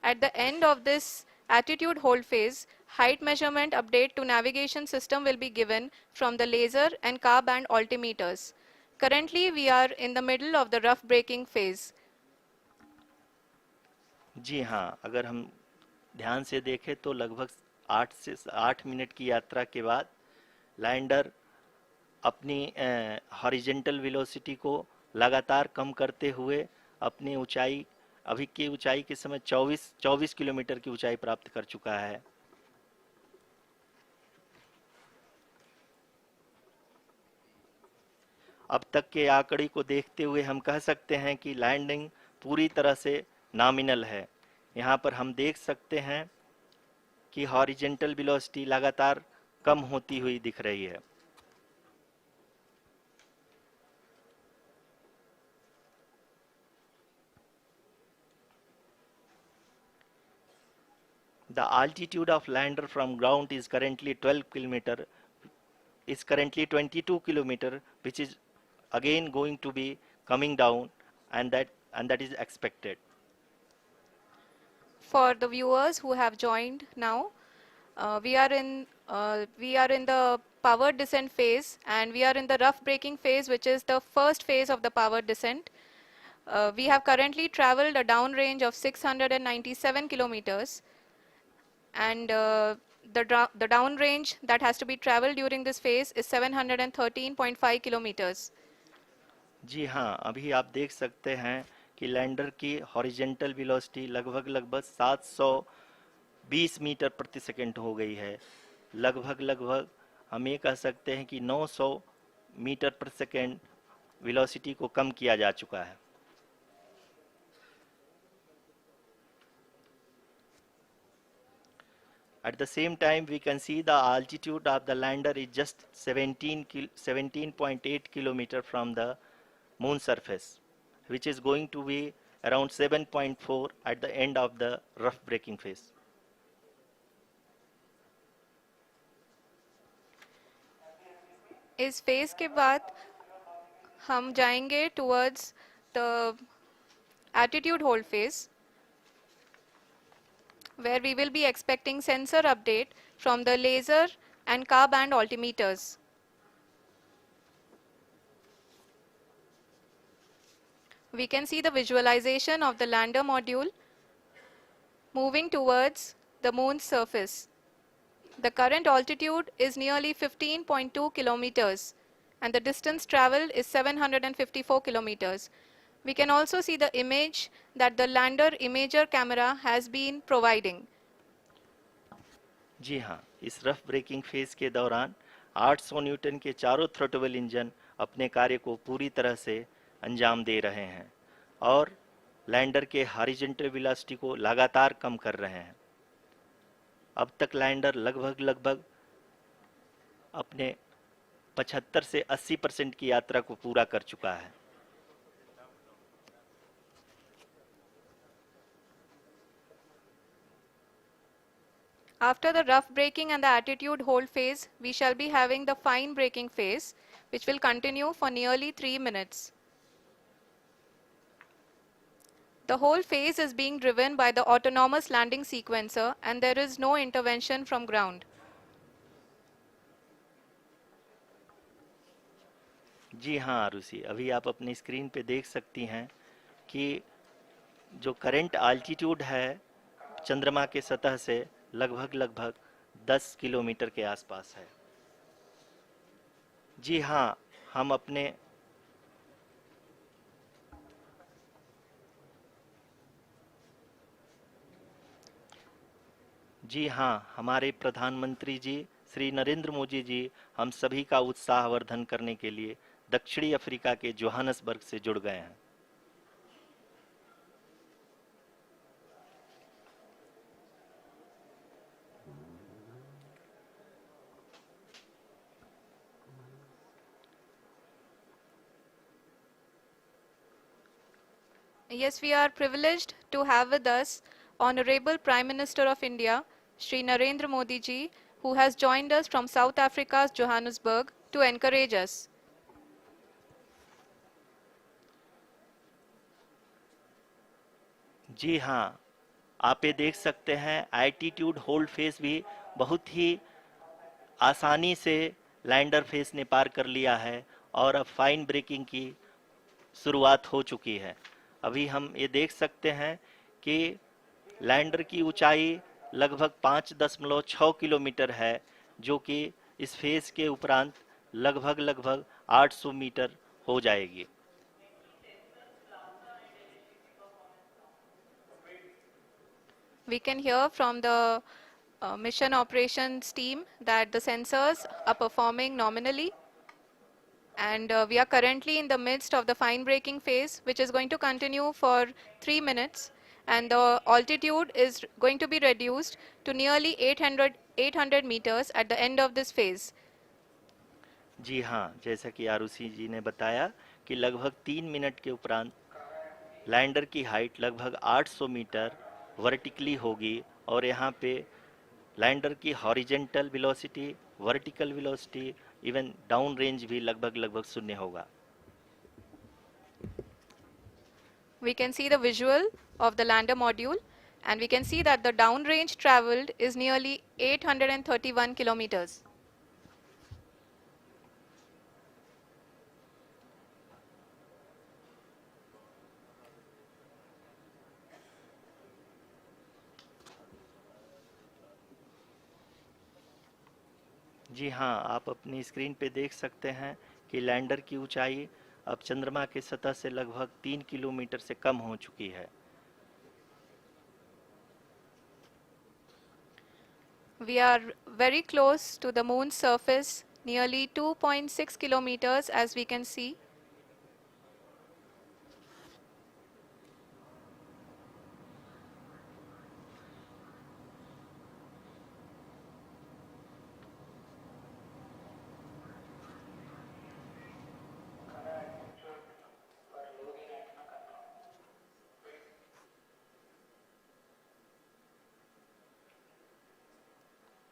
Speaker 2: At the end of this attitude hold phase, height measurement update to navigation system will be given from the laser and car band altimeters. Currently, we are in the middle of the rough braking phase.
Speaker 1: जी हाँ, अगर हम ध्यान से देखें तो लगभग 8 minute की यात्रा के बाद लैंडर अपनी हॉरिजेंटल वेलोसिटी को लगातार कम करते हुए अपनी ऊंचाई, अभी की ऊंचाई के समय 24 किलोमीटर की ऊंचाई प्राप्त कर चुका है। अब तक के आंकड़े को देखते हुए हम कह सकते हैं कि लैंडिंग पूरी तरह से नॉमिनल है। यहाँ पर हम देख सकते हैं कि हॉरिजेंटल वेलोसिटी लगातार कम होती हुई दिख रही है। The altitude of lander from ground is currently 22 kilometer, which is again going to be coming down, and that is expected.
Speaker 2: For the viewers who have joined now, we are in the power descent phase, and we are in the rough braking phase, which is the first phase of the power descent. We have currently traveled a downrange of 697 kilometers, and the downrange that has to be traveled during this phase is 713.5 kilometers.
Speaker 1: जी हाँ, अभी आप देख सकते हैं कि lander की horizontal velocity लगभग 720 metre प्रति सेकंड हो गई है। लगभग हम ये कह सकते हैं कि 900 मीटर प्रति सेकंड वेलोसिटी को कम किया जा चुका है। At the same time, we can see the altitude of the lander is just 17.8 kilometer from the moon surface, which is going to be around 7.4 at the end of the rough braking phase.
Speaker 2: इस phase के बाद हम जाएंगे towards the attitude hold phase, where we will be expecting sensor update from the laser and car band altimeters. We can see the visualization of the lander module moving towards the moon's surface. The current altitude is nearly 15.2 kilometers and the distance traveled is 754 kilometers. We can also see the image that the lander imager camera has been providing.
Speaker 1: जी हाँ, इस rough breaking phase के दौरान 800 Newton के चारों throttle engine अपने कार्य को पूरी तरह से अंजाम दे रहे हैं और लैंडर के हॉरिजॉन्टल वेलोसिटी को लगातार कम कर रहे हैं। अब तक लैंडर लगभग अपने 75 से 80% की यात्रा को पूरा कर चुका है।
Speaker 2: After the rough braking and the attitude hold phase, we shall be having the fine braking phase, which will continue for nearly 3 minutes. The whole phase is being driven by the autonomous landing sequencer and there is no intervention from ground.
Speaker 1: जी हाँ आरुषि, अभी आप अपनी screen पे देख सकती हैं कि जो करंट आल्टीट्यूड है चंद्रमा के सतह से लगभग 10 किलोमीटर के आसपास है। जी हाँ, हमारे प्रधानमंत्री जी श्री नरेंद्र मोदी जी हम सभी का उत्साहवर्धन करने के लिए दक्षिणी अफ्रीका के जोहानसबर्ग से जुड़ गए हैं।
Speaker 2: Yes, we are privileged to have with us Honorable Prime Minister of India, Shri Narendra Modi ji, who has joined us from South Africa's Johannesburg to encourage us.
Speaker 1: जी हाँ, आप ये देख सकते हैं एल्टीट्यूड होल्ड फेस भी बहुत ही आसानी से लैंडर फेस ने पार कर लिया है और अब फाइन ब्रेकिंग की शुरुआत हो चुकी है। अभी हम ये देख सकते हैं कि लैंडर की ऊंचाई लगभग 5.6 किलोमीटर है, जो कि इस फेज के उपरांत लगभग 800 मीटर हो जाएगी।
Speaker 2: We can hear from the mission operations team that the sensors are performing nominally, and we are currently in the midst of the fine braking phase, which is going to continue for 3 minutes, and the altitude is going to be reduced to nearly 800 meters at the end of this phase.
Speaker 1: जी हाँ, जैसा कि आरुषि जी ने बताया कि लगभग 3 minute के उपरांत lander की हाइट लगभग 800 मीटर वर्टिकली होगी और यहाँ पे लैंडर की horizontal velocity, vertical velocity, even down range भी लगभग शून्य होगा।
Speaker 2: We can see the visual of the lander module, and we can see that the downrange traveled is nearly 831 kilometers.
Speaker 1: जी हाँ, आप अपनी स्क्रीन पे देख सकते हैं कि लैंडर की ऊंचाई अब चंद्रमा के सतह से लगभग 3 किलोमीटर से कम हो चुकी है।
Speaker 2: We are very close to the moon's surface, nearly 2.6 kilometers as we can see.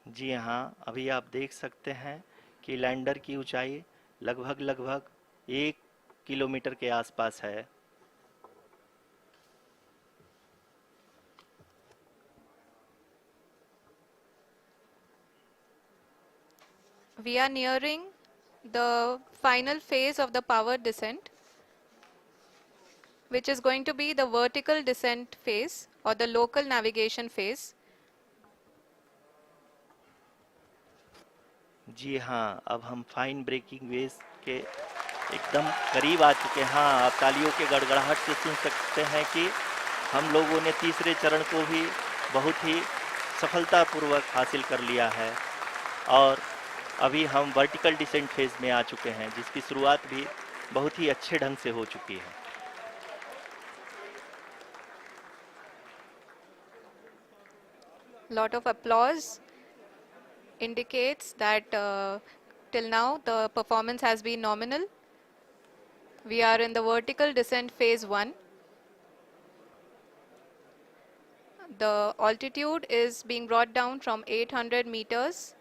Speaker 1: जी हाँ, अभी आप देख सकते हैं कि लैंडर की ऊंचाई लगभग लगभग 1 किलोमीटर के आसपास है।
Speaker 2: We are nearing the final phase of the power descent, which is going to be the vertical descent phase or the local navigation phase.
Speaker 1: जी हाँ, अब हम फाइन ब्रेकिंग वेव्स के एकदम करीब आ चुके हैं। हाँ, आप तालियों के गड़गड़ाहट से सुन सकते हैं कि हम लोगों ने तीसरे चरण को भी बहुत ही सफलतापूर्वक हासिल कर लिया है और अभी हम वर्टिकल डिसेंट फेज में आ चुके हैं, जिसकी शुरुआत भी बहुत ही अच्छे ढंग से हो चुकी है।
Speaker 2: Lot of applause indicates that till now the performance has been nominal. We are in the vertical descent phase 1. The altitude is being brought down from 800 meters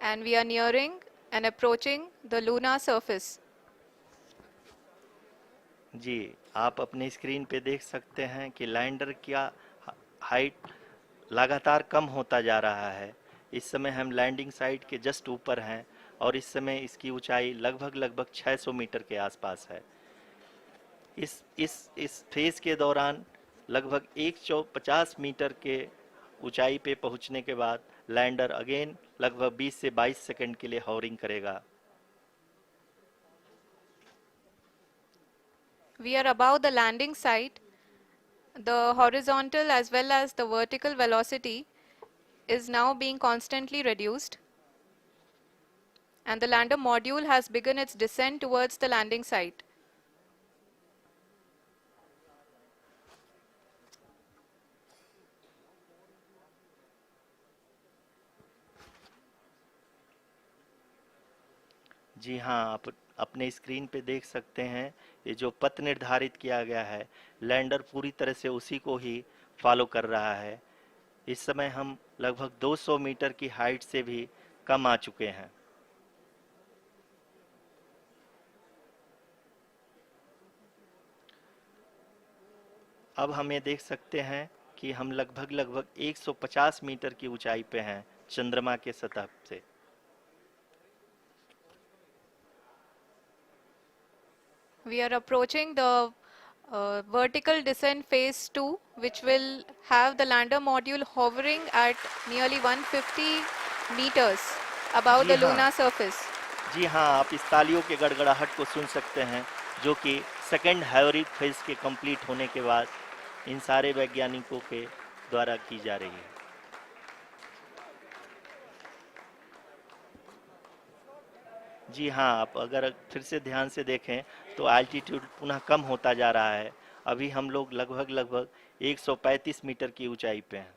Speaker 2: and we are nearing and approaching the lunar surface.
Speaker 1: जी, आप अपने screen पे देख सकते हैं कि lander का height लगातार कम होता जा रहा है। इस समय हम लैंडिंग साइट के जस्ट ऊपर हैं और इस समय इसकी ऊंचाई लगभग लगभग 600 मीटर के आसपास है। इस फेज के दौरान लगभग 150 मीटर के ऊंचाई पे पहुंचने के बाद लैंडर अगेन लगभग 20 से 22 सेकंड के लिए हॉवरिंग करेगा।
Speaker 2: We are above the landing site. The horizontal as well as the vertical velocity is now being constantly reduced. And the lander module has begun its descent towards the landing site.
Speaker 1: जी हाँ, आप अपने screen पे देख सकते हैं ये जो पथ निर्धारित किया गया है, लैंडर पूरी तरह से उसी को ही फॉलो कर रहा है। इस समय हम लगभग 200 मीटर की हाइट से भी कम आ चुके हैं। अब हम ये देख सकते हैं कि हम लगभग लगभग 150 मीटर की ऊंचाई पे हैं चंद्रमा के सतह से।
Speaker 2: We are approaching the vertical descent phase 2, which will have the lander module hovering at nearly 150 meters above
Speaker 1: ji
Speaker 2: the
Speaker 1: हाँ,
Speaker 2: lunar surface.
Speaker 1: जी हाँ, आप इस तालियों के गड़गड़ाहट को सुन सकते हैं, जो कि सेकंड हैवरिक फेज के कंप्लीट होने के बाद इन सारे वैज्ञानिकों के द्वारा की जा रही है। जी हाँ, आप अगर फिर से ध्यान से देखें तो एल्टीट्यूड पुनः कम होता जा रहा है। अभी हम लोग लगभग लगभग 135 मीटर की ऊंचाई पे हैं।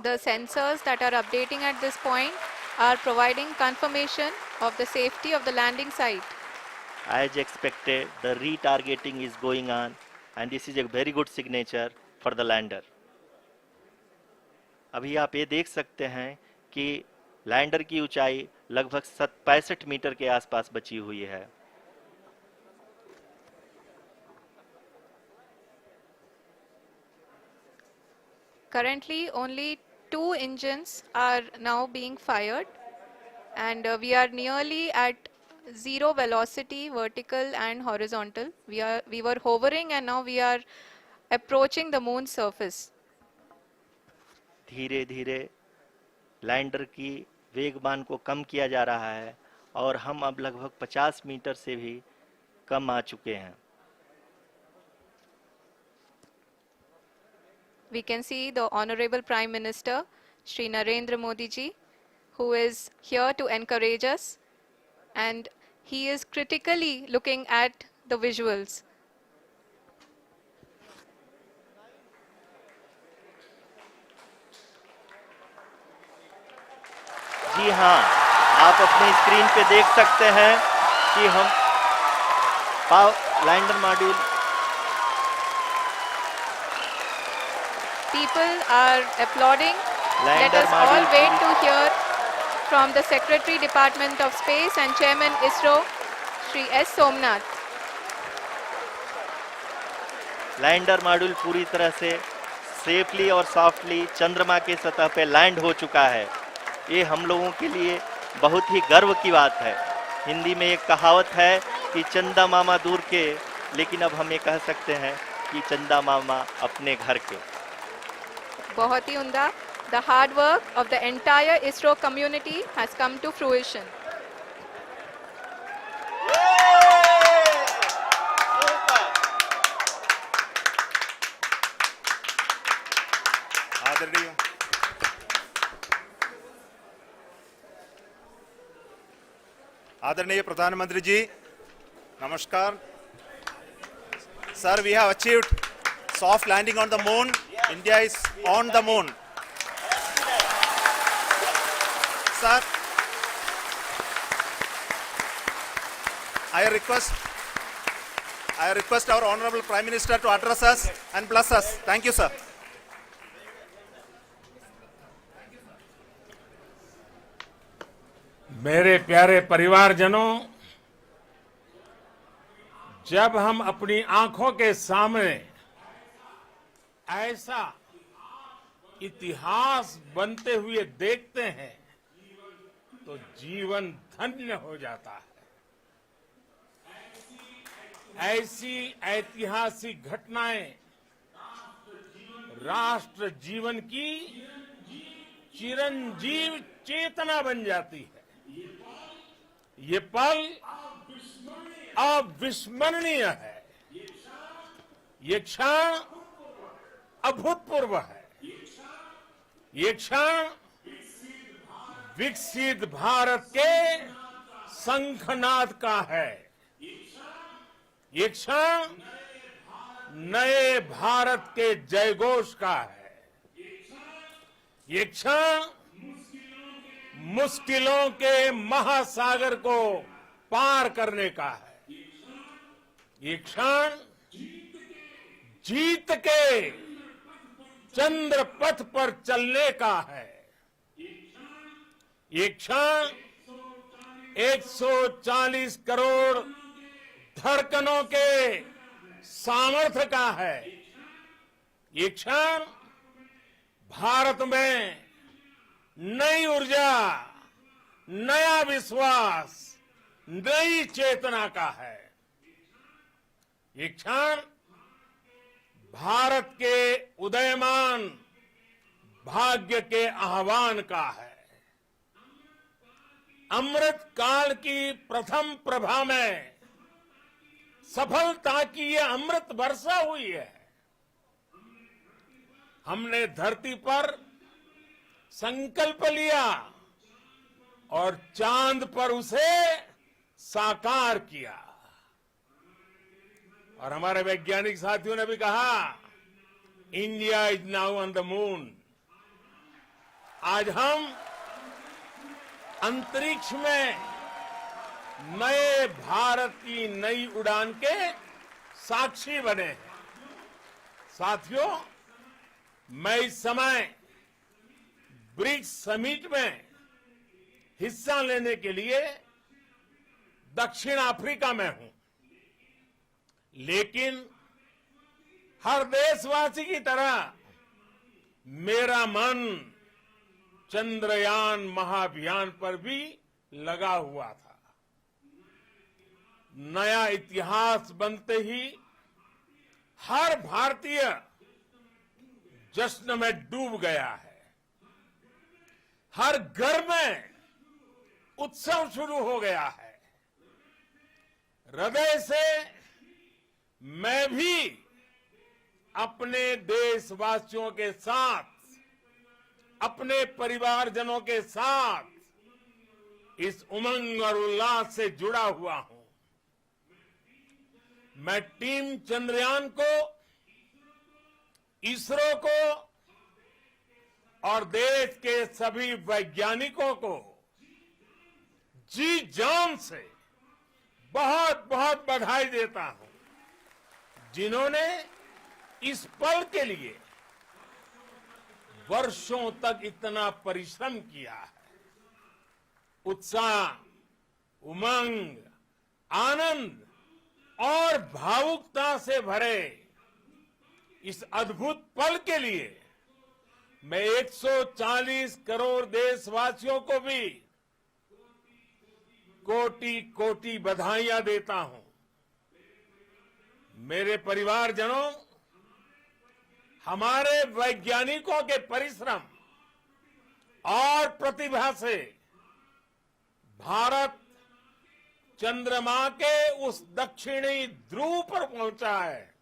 Speaker 2: The sensors that are updating at this point are providing confirmation of the safety of the landing site.
Speaker 1: As expected, the retargeting is going on and this is a very good signature for the lander. अभी आप ये देख सकते हैं कि lander की ऊंचाई लगभग 65 मीटर के आसपास बची हुई है।
Speaker 2: Currently, only 2 engines are now being fired, and we are nearly at zero velocity, vertical and horizontal. We were hovering, and now we are approaching the moon's surface.
Speaker 1: धीरे धीरे लैंडर की वेगमान को कम किया जा रहा है और हम अब लगभग 50 मीटर से भी कम आ चुके हैं।
Speaker 2: We can see the Honorable Prime Minister, Shri Narendra Modi ji, who is here to encourage us, and he is critically looking at the visuals.
Speaker 1: जी हाँ, आप अपने स्क्रीन पे देख सकते हैं कि हम lander module
Speaker 2: People are applauding. Let
Speaker 1: lander
Speaker 2: us all
Speaker 1: module
Speaker 2: wait to hear from the Secretary Department of Space and Chairman ISRO, Shri S. Somnath.
Speaker 1: Lander module पूरी तरह से सेफली और सॉफ्टली चंद्रमा के सतह पे लैंड हो चुका है। ये हम लोगों के लिए बहुत ही गर्व की बात है। हिंदी में एक कहावत है कि चंदा मामा दूर के, लेकिन अब हम ये कह सकते हैं कि चंदा मामा अपने घर के।
Speaker 2: बहुत ही उम्दा. The hard work of the entire ISRO community has come to fruition.
Speaker 3: आदरणीय आदरणीय प्रधानमंत्री जी, नमस्कार sir. We have achieved soft landing on the moon. India is on the moon. Sir, I request our Honorable Prime Minister to address us and bless us. Thank you, sir.
Speaker 4: मेरे प्यारे परिवारजनों, जब हम अपनी आंखों के सामने ऐसा इतिहास बनते हुए देखते हैं तो जीवन धन्य हो जाता है। ऐसी ऐतिहासिक घटनाएं राष्ट्र जीवन की चिरंजीव चेतना बन जाती है। ये पल अविस्मरणीय है। ये क्षण अभूतपूर्व है। ये क्षण विकसित भारत के शंखनाद का है। ये क्षण नए भारत के जयघोष का है। ये क्षण मुश्किलों के महासागर को पार करने का है। ये क्षण जीत के चंद्र पथ पर चलने का है। ये क्षण 140 करोड़ धड़कनों के सामर्थ्य का है। ये क्षण भारत में नई ऊर्जा, नया विश्वास, नई चेतना का है। ये क्षण भारत के उदयमान भाग्य के आह्वान का है। अमृत काल की प्रथम प्रभा में सफलता की ये अमृत वर्षा हुई है। हमने धरती पर संकल्प लिया और चांद पर उसे साकार किया। और हमारे वैज्ञानिक साथियों ने भी कहा, India is now on the moon. आज हम अंतरिक्ष में नए भारत की नई उड़ान के साक्षी बने हैं। साथियों, मैं इस समय ब्रिक्स समिट में हिस्सा लेने के लिए दक्षिण अफ्रीका में हूं, लेकिन हर देशवासी की तरह मेरा मन चंद्रयान महाअभियान पर भी लगा हुआ था। नया इतिहास बनते ही हर भारतीय जश्न में डूब गया है। हर घर में उत्सव शुरू हो गया है। हृदय से मैं भी अपने देशवासियों के साथ, अपने परिवारजनों के साथ इस उमंग और उल्लास से जुड़ा हुआ हूं। मैं टीम चंद्रयान को, इसरो को और देश के सभी वैज्ञानिकों को जी जान से बहुत बहुत बधाई देता हूं, जिन्होंने इस पल के लिए वर्षों तक इतना परिश्रम किया है। उत्साह, उमंग, आनंद और भावुकता से भरे इस अद्भुत पल के लिए मैं 140 करोड़ देशवासियों को भी कोटि कोटि बधाइयां देता हूं। मेरे परिवारजनों, हमारे वैज्ञानिकों के परिश्रम और प्रतिभा से भारत चंद्रमा के उस दक्षिणी ध्रुव पर पहुंचा है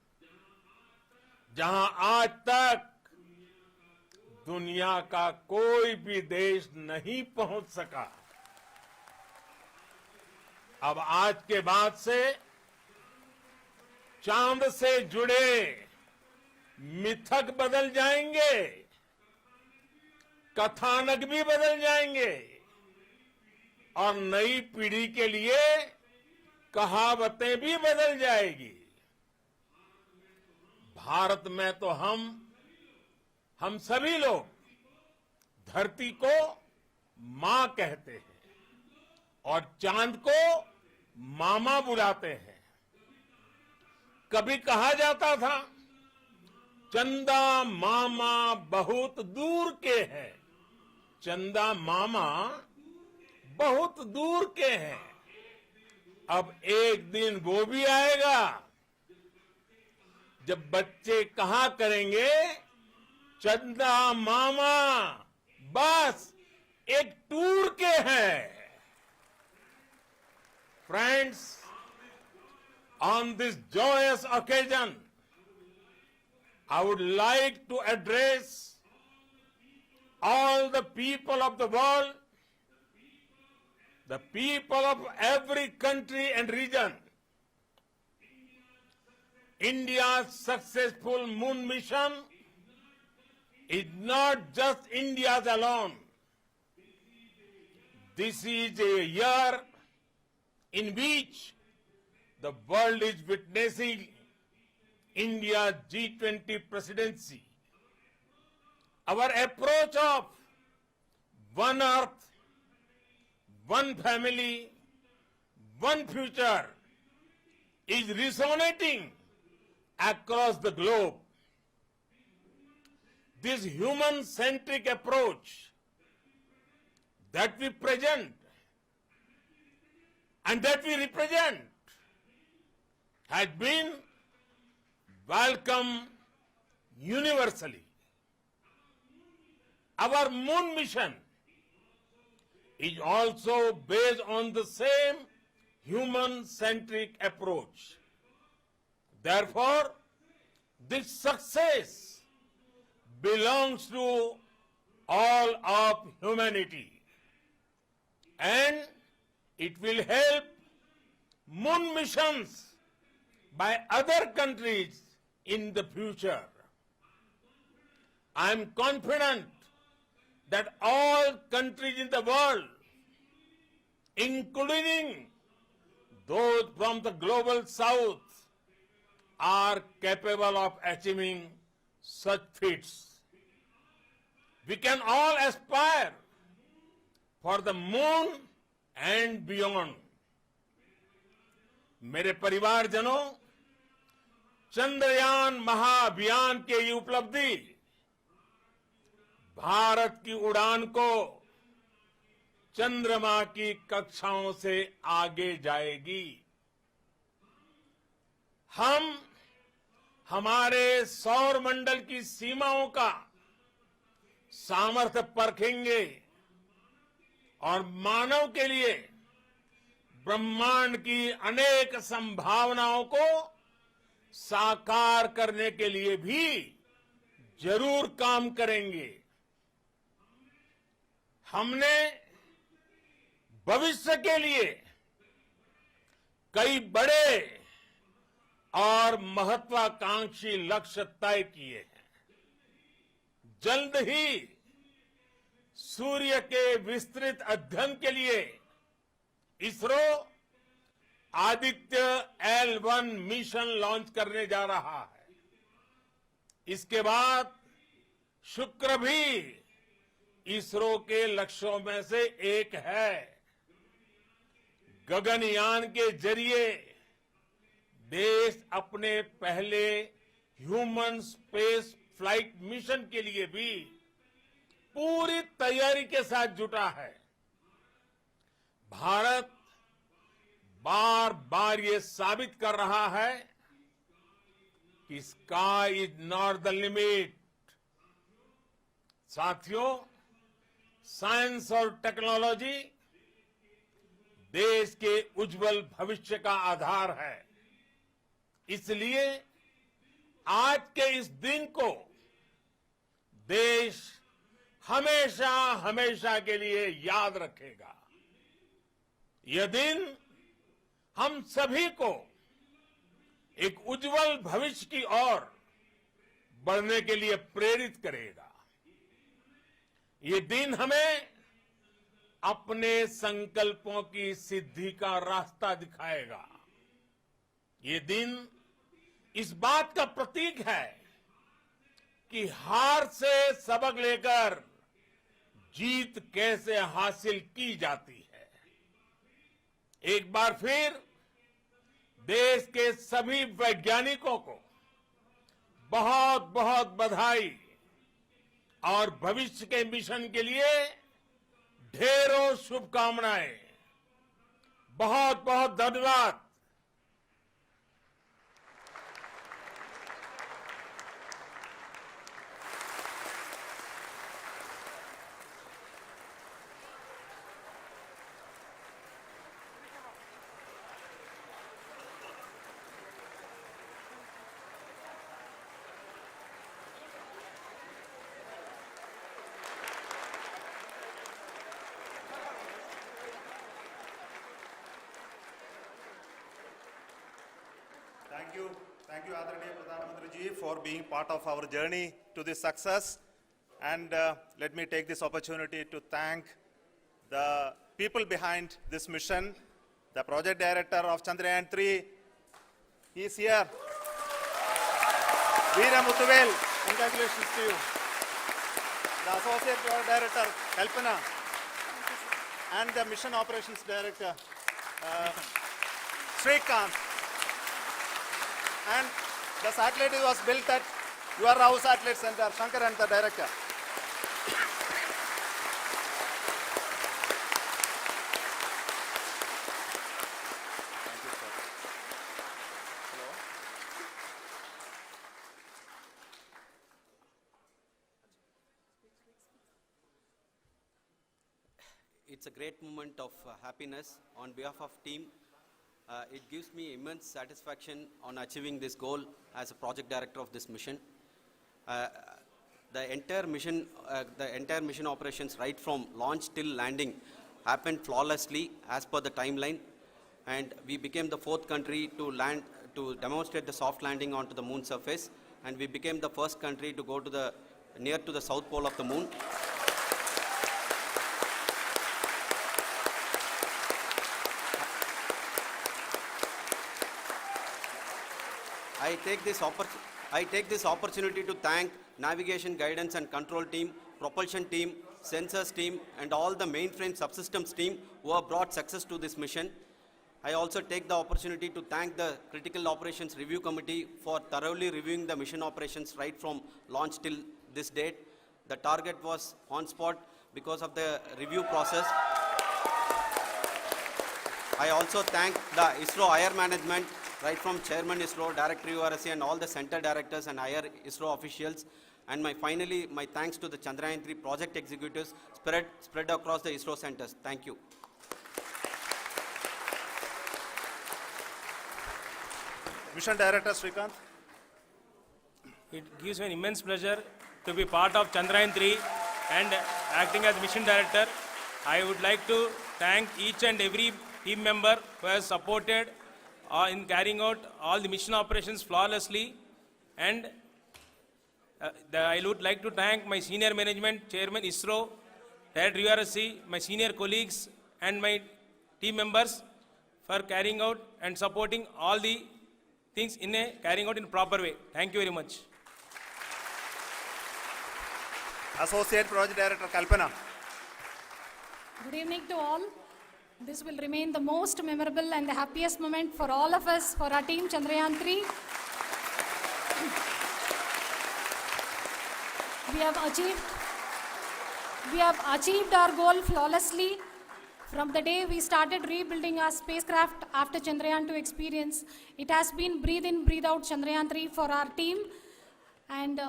Speaker 4: जहां आज तक दुनिया का कोई भी देश नहीं पहुंच सका। अब आज के बाद से चांद से जुड़े मिथक बदल जाएंगे, कथानक भी बदल जाएंगे और नई पीढ़ी के लिए कहावतें भी बदल जाएगी। भारत में तो हम सभी लोग धरती को मां कहते हैं और चांद को मामा बुलाते हैं। कभी कहा जाता था चंदा मामा बहुत दूर के हैं, चंदा मामा बहुत दूर के हैं। अब एक दिन वो भी आएगा जब बच्चे कहा करेंगे चंदा मामा बस एक टूर के हैं। Friends, on this joyous occasion, I would like to address all the people of the world, the people of every country and region. India's successful moon mission is not just India's alone. This is a year in which the world is witnessing India's G20 presidency. Our approach of one earth, one family, one future is resonating across the globe. This human-centric approach that we present and that we represent has been welcomed universally. Our moon mission is also based on the same human-centric approach. Therefore, this success belongs to all of humanity, and it will help moon missions by other countries in the future. I am confident that all countries in the world, including those from the global south, are capable of achieving such feats. We can all aspire for the moon and beyond. मेरे परिवारजनों, चंद्रयान महाअभियान की ये उपलब्धि भारत की उड़ान को चंद्रमा की कक्षाओं से आगे जाएगी। हम हमारे सौर मंडल की सीमाओं का सामर्थ्य परखेंगे और मानव के लिए ब्रह्मांड की अनेक संभावनाओं को साकार करने के लिए भी जरूर काम करेंगे। हमने भविष्य के लिए कई बड़े और महत्वाकांक्षी लक्ष्य तय किए हैं। जल्द ही सूर्य के विस्तृत अध्ययन के लिए ISRO Aditya L1 mission launch करने जा रहा है। इसके बाद शुक्र भी इसरो के लक्ष्यों में से एक है। गगनयान के जरिए देश अपने पहले ह्यूमन स्पेस फ्लाइट मिशन के लिए भी पूरी तैयारी के साथ जुटा है। भारत बार बार ये साबित कर रहा है कि sky is not the limit. साथियों, साइंस और टेक्नोलॉजी देश के उज्जवल भविष्य का आधार है। इसलिए आज के इस दिन को देश हमेशा हमेशा के लिए याद रखेगा। यह दिन हम सभी को एक उज्जवल भविष्य की ओर बढ़ने के लिए प्रेरित करेगा। ये दिन हमें अपने संकल्पों की सिद्धि का रास्ता दिखाएगा। ये दिन इस बात का प्रतीक है कि हार से सबक लेकर जीत कैसे हासिल की जाती है। एक बार फिर देश के सभी वैज्ञानिकों को बहुत बहुत बधाई और भविष्य के मिशन के लिए ढेरों शुभकामनाएं। बहुत बहुत धन्यवाद।
Speaker 3: Thank you, Adaraniya Pradhan Mantri ji, for being part of our journey to this success. And let me take this opportunity to thank the people behind this mission, the project director of Chandrayaan-3. He is here. Veera Muthuvel, congratulations to you. The associate director, Kalpana, and the mission operations director, Srikanth. And the satellite was built at your house satellite center, Shankar and the director. Thank you, sir. Hello.
Speaker 5: It's a great moment of happiness on behalf of team. It gives me immense satisfaction on achieving this goal as a project director of this mission. The entire mission operations right from launch till landing happened flawlessly as per the timeline, and we became the 4th country to demonstrate the soft landing onto the moon surface, and we became the first country to go to near to the south pole of the moon. I take this opportunity to thank navigation, guidance and control team, propulsion team, sensors team and all the mainframe subsystems team who have brought success to this mission. I also take the opportunity to thank the Critical Operations Review Committee for thoroughly reviewing the mission operations right from launch till this date. The target was on spot because of the review process. I also thank the ISRO higher management, right from Chairman ISRO, Director URSC and all the center directors and higher ISRO officials. And finally, my thanks to the Chandrayaan-3 project executives spread across the ISRO centers. Thank you.
Speaker 3: Mission Director Srikanth.
Speaker 6: It gives me an immense pleasure to be part of Chandrayaan-3 and acting as Mission Director. I would like to thank each and every team member who has supported in carrying out all the mission operations flawlessly, and I would like to thank my senior management, Chairman ISRO, Director URSC, my senior colleagues and my team members for carrying out and supporting all the things carrying out in a proper way. Thank you very much.
Speaker 3: Associate Project Director Kalpana.
Speaker 7: Good evening to all. This will remain the most memorable and the happiest moment for all of us, for our team Chandrayaan 3. We have achieved our goal flawlessly. From the day we started rebuilding our spacecraft after Chandrayaan 2 experience, it has been breathe in, breathe out Chandrayaan 3 for our team. And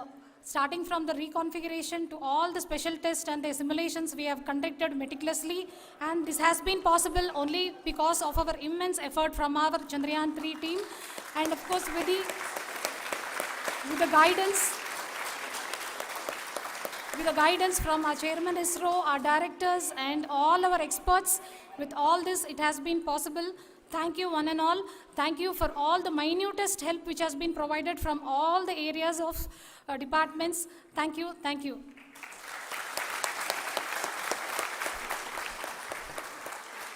Speaker 7: starting from the reconfiguration to all the special tests and the simulations we have conducted meticulously, and this has been possible only because of our immense effort from our Chandrayaan 3 team, and of course with the guidance from our chairman ISRO, our directors and all our experts. With all this, it has been possible. Thank you one and all. Thank you for all the minutest help which has been provided from all the areas of departments. Thank you. Thank you.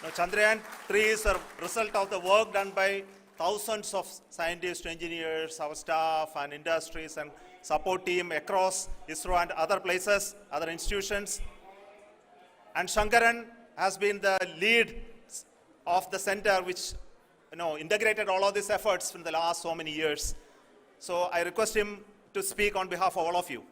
Speaker 3: Now, Chandrayaan 3 is a result of the work done by thousands of scientists, engineers, our staff and industries and support team across ISRO and other places, other institutions. And Shankaran has been the lead of the center which integrated all of these efforts in the last so many years. So I request him to speak on behalf of all of you.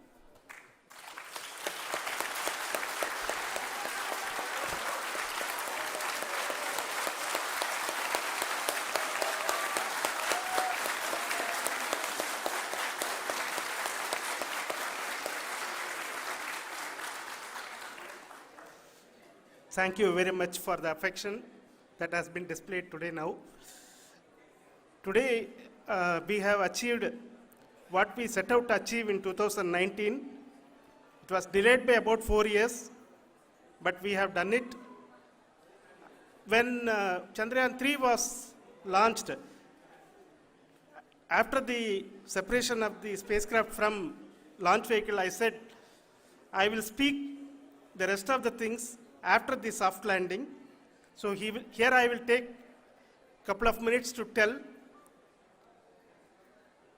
Speaker 8: Thank you very much for the affection that has been displayed today now. Today, we have achieved what we set out to achieve in 2019. It was delayed by about 4 years, but we have done it. When Chandrayaan 3 was launched, after the separation of the spacecraft from launch vehicle, I said, I will speak the rest of the things after the soft landing. So here I will take a couple of minutes to tell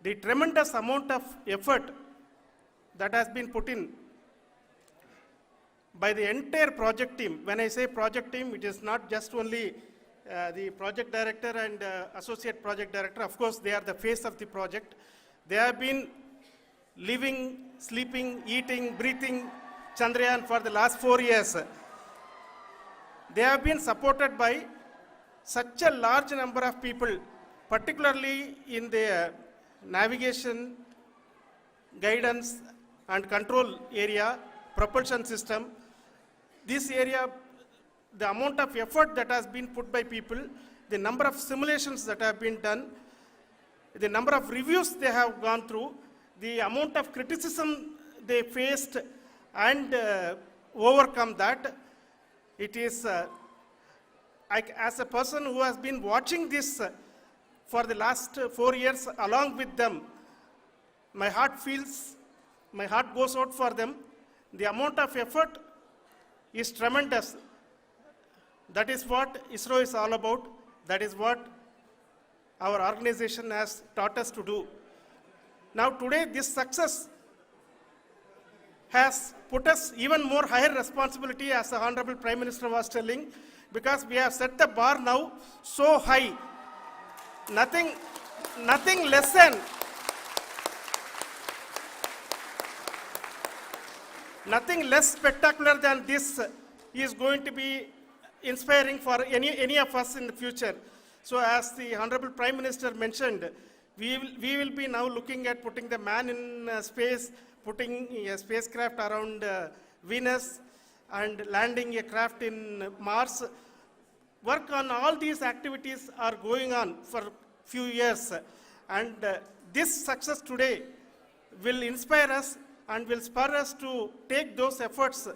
Speaker 8: the tremendous amount of effort that has been put in by the entire project team. When I say project team, it is not just only the project director and associate project director. Of course, they are the face of the project. They have been living, sleeping, eating, breathing Chandrayaan for the last 4 years. They have been supported by such a large number of people, particularly in the navigation, guidance and control area, propulsion system. This area, the amount of effort that has been put by people, the number of simulations that have been done, the number of reviews they have gone through, the amount of criticism they faced and overcome that. It is, as a person who has been watching this for the last 4 years along with them, my heart goes out for them. The amount of effort is tremendous. That is what ISRO is all about. That is what our organization has taught us to do. Now today, this success has put us even more higher responsibility, as the Honorable Prime Minister was telling, because we have set the bar now so high. Nothing less spectacular than this is going to be inspiring for any of us in the future. So as the Honorable Prime Minister mentioned, we will be now looking at putting the man in space, putting a spacecraft around Venus and landing a craft in Mars. Work on all these activities are going on for few years, and this success today will inspire us and will spur us to take those efforts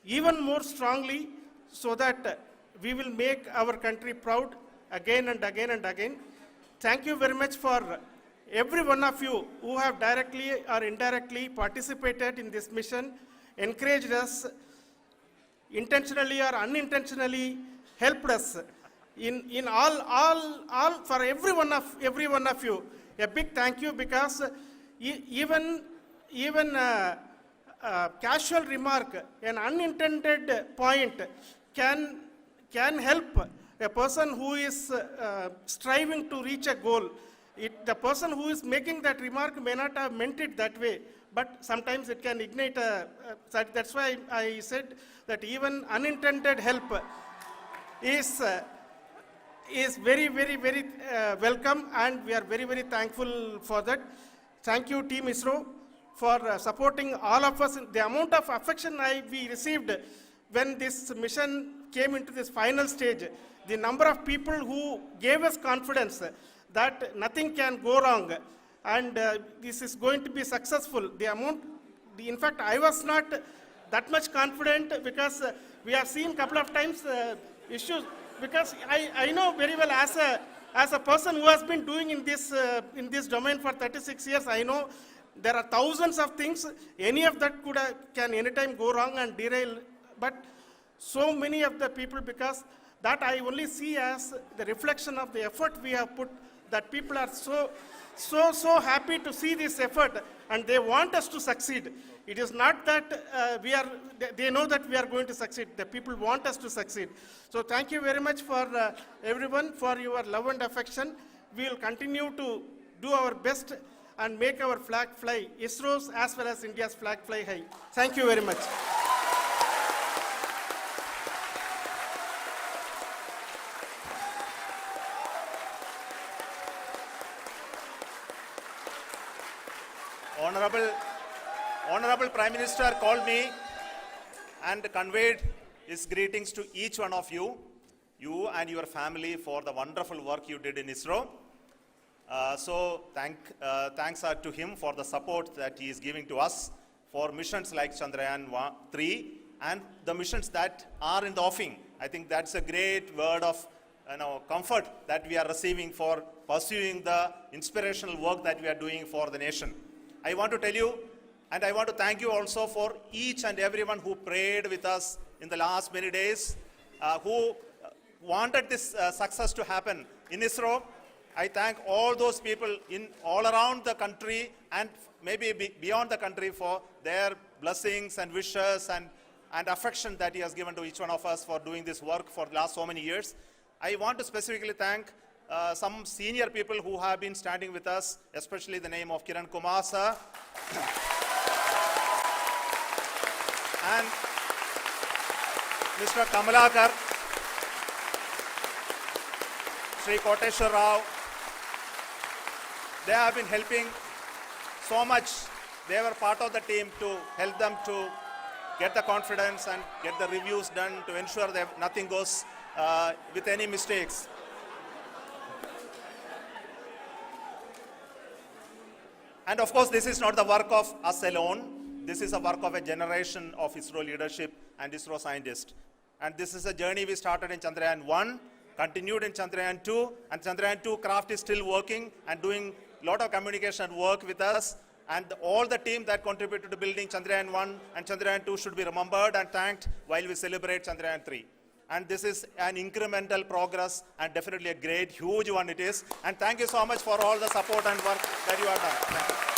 Speaker 8: even more strongly, so that we will make our country proud again and again and again. Thank you very much for every one of you who have directly or indirectly participated in this mission, encouraged us, intentionally or unintentionally helped us in all for every one of you. A big thank you, because even casual remark, an unintended point can help a person who is striving to reach a goal. The person who is making that remark may not have meant it that way, but sometimes it can ignite that's why I said that even unintended help is very, very, very welcome, and we are very, very thankful for that. Thank you, Team ISRO, for supporting all of us. The amount of affection we received when this mission came into this final stage, the number of people who gave us confidence that nothing can go wrong, and this is going to be successful. In fact, I was not that much confident because we have seen couple of times issues. Because I know very well as a person who has been doing in this domain for 36 years, I know there are thousands of things. Any of that can anytime go wrong and derail. But so many of the people, because that I only see as the reflection of the effort we have put, that people are so happy to see this effort and they want us to succeed. It is not that they know that we are going to succeed. The people want us to succeed. So thank you very much for everyone for your love and affection. We will continue to do our best and make our flag fly, ISRO's as well as India's flag fly high. Thank you very much.
Speaker 3: Honorable Prime Minister called me and conveyed his greetings to each one of you and your family for the wonderful work you did in ISRO. Thanks are to him for the support that he is giving to us for missions like Chandrayaan 3 and the missions that are in the offing. I think that's a great word of comfort that we are receiving for pursuing the inspirational work that we are doing for the nation. I want to tell you, and I want to thank you also for each and everyone who prayed with us in the last many days, who wanted this success to happen in ISRO. I thank all those people all around the country and maybe beyond the country for their blessings and wishes and affection that he has given to each one of us for doing this work for the last so many years. I want to specifically thank some senior people who have been standing with us, especially the name of Kiran Kumar sir and Mr. Kamalakar, Sri Koteshwar Rao. They have been helping so much. They were part of the team to help them to get the confidence and get the reviews done to ensure that nothing goes with any mistakes. And of course, this is not the work of us alone. This is a work of a generation of ISRO leadership and ISRO scientists. And this is a journey we started in Chandrayaan 1, continued in Chandrayaan 2, and Chandrayaan 2 craft is still working and doing a lot of communication work with us. And all the team that contributed to building Chandrayaan 1 and Chandrayaan 2 should be remembered and thanked while we celebrate Chandrayaan 3. And this is an incremental progress and definitely a great, huge one it is. And thank you so much for all the support and work that you have done. Thank you.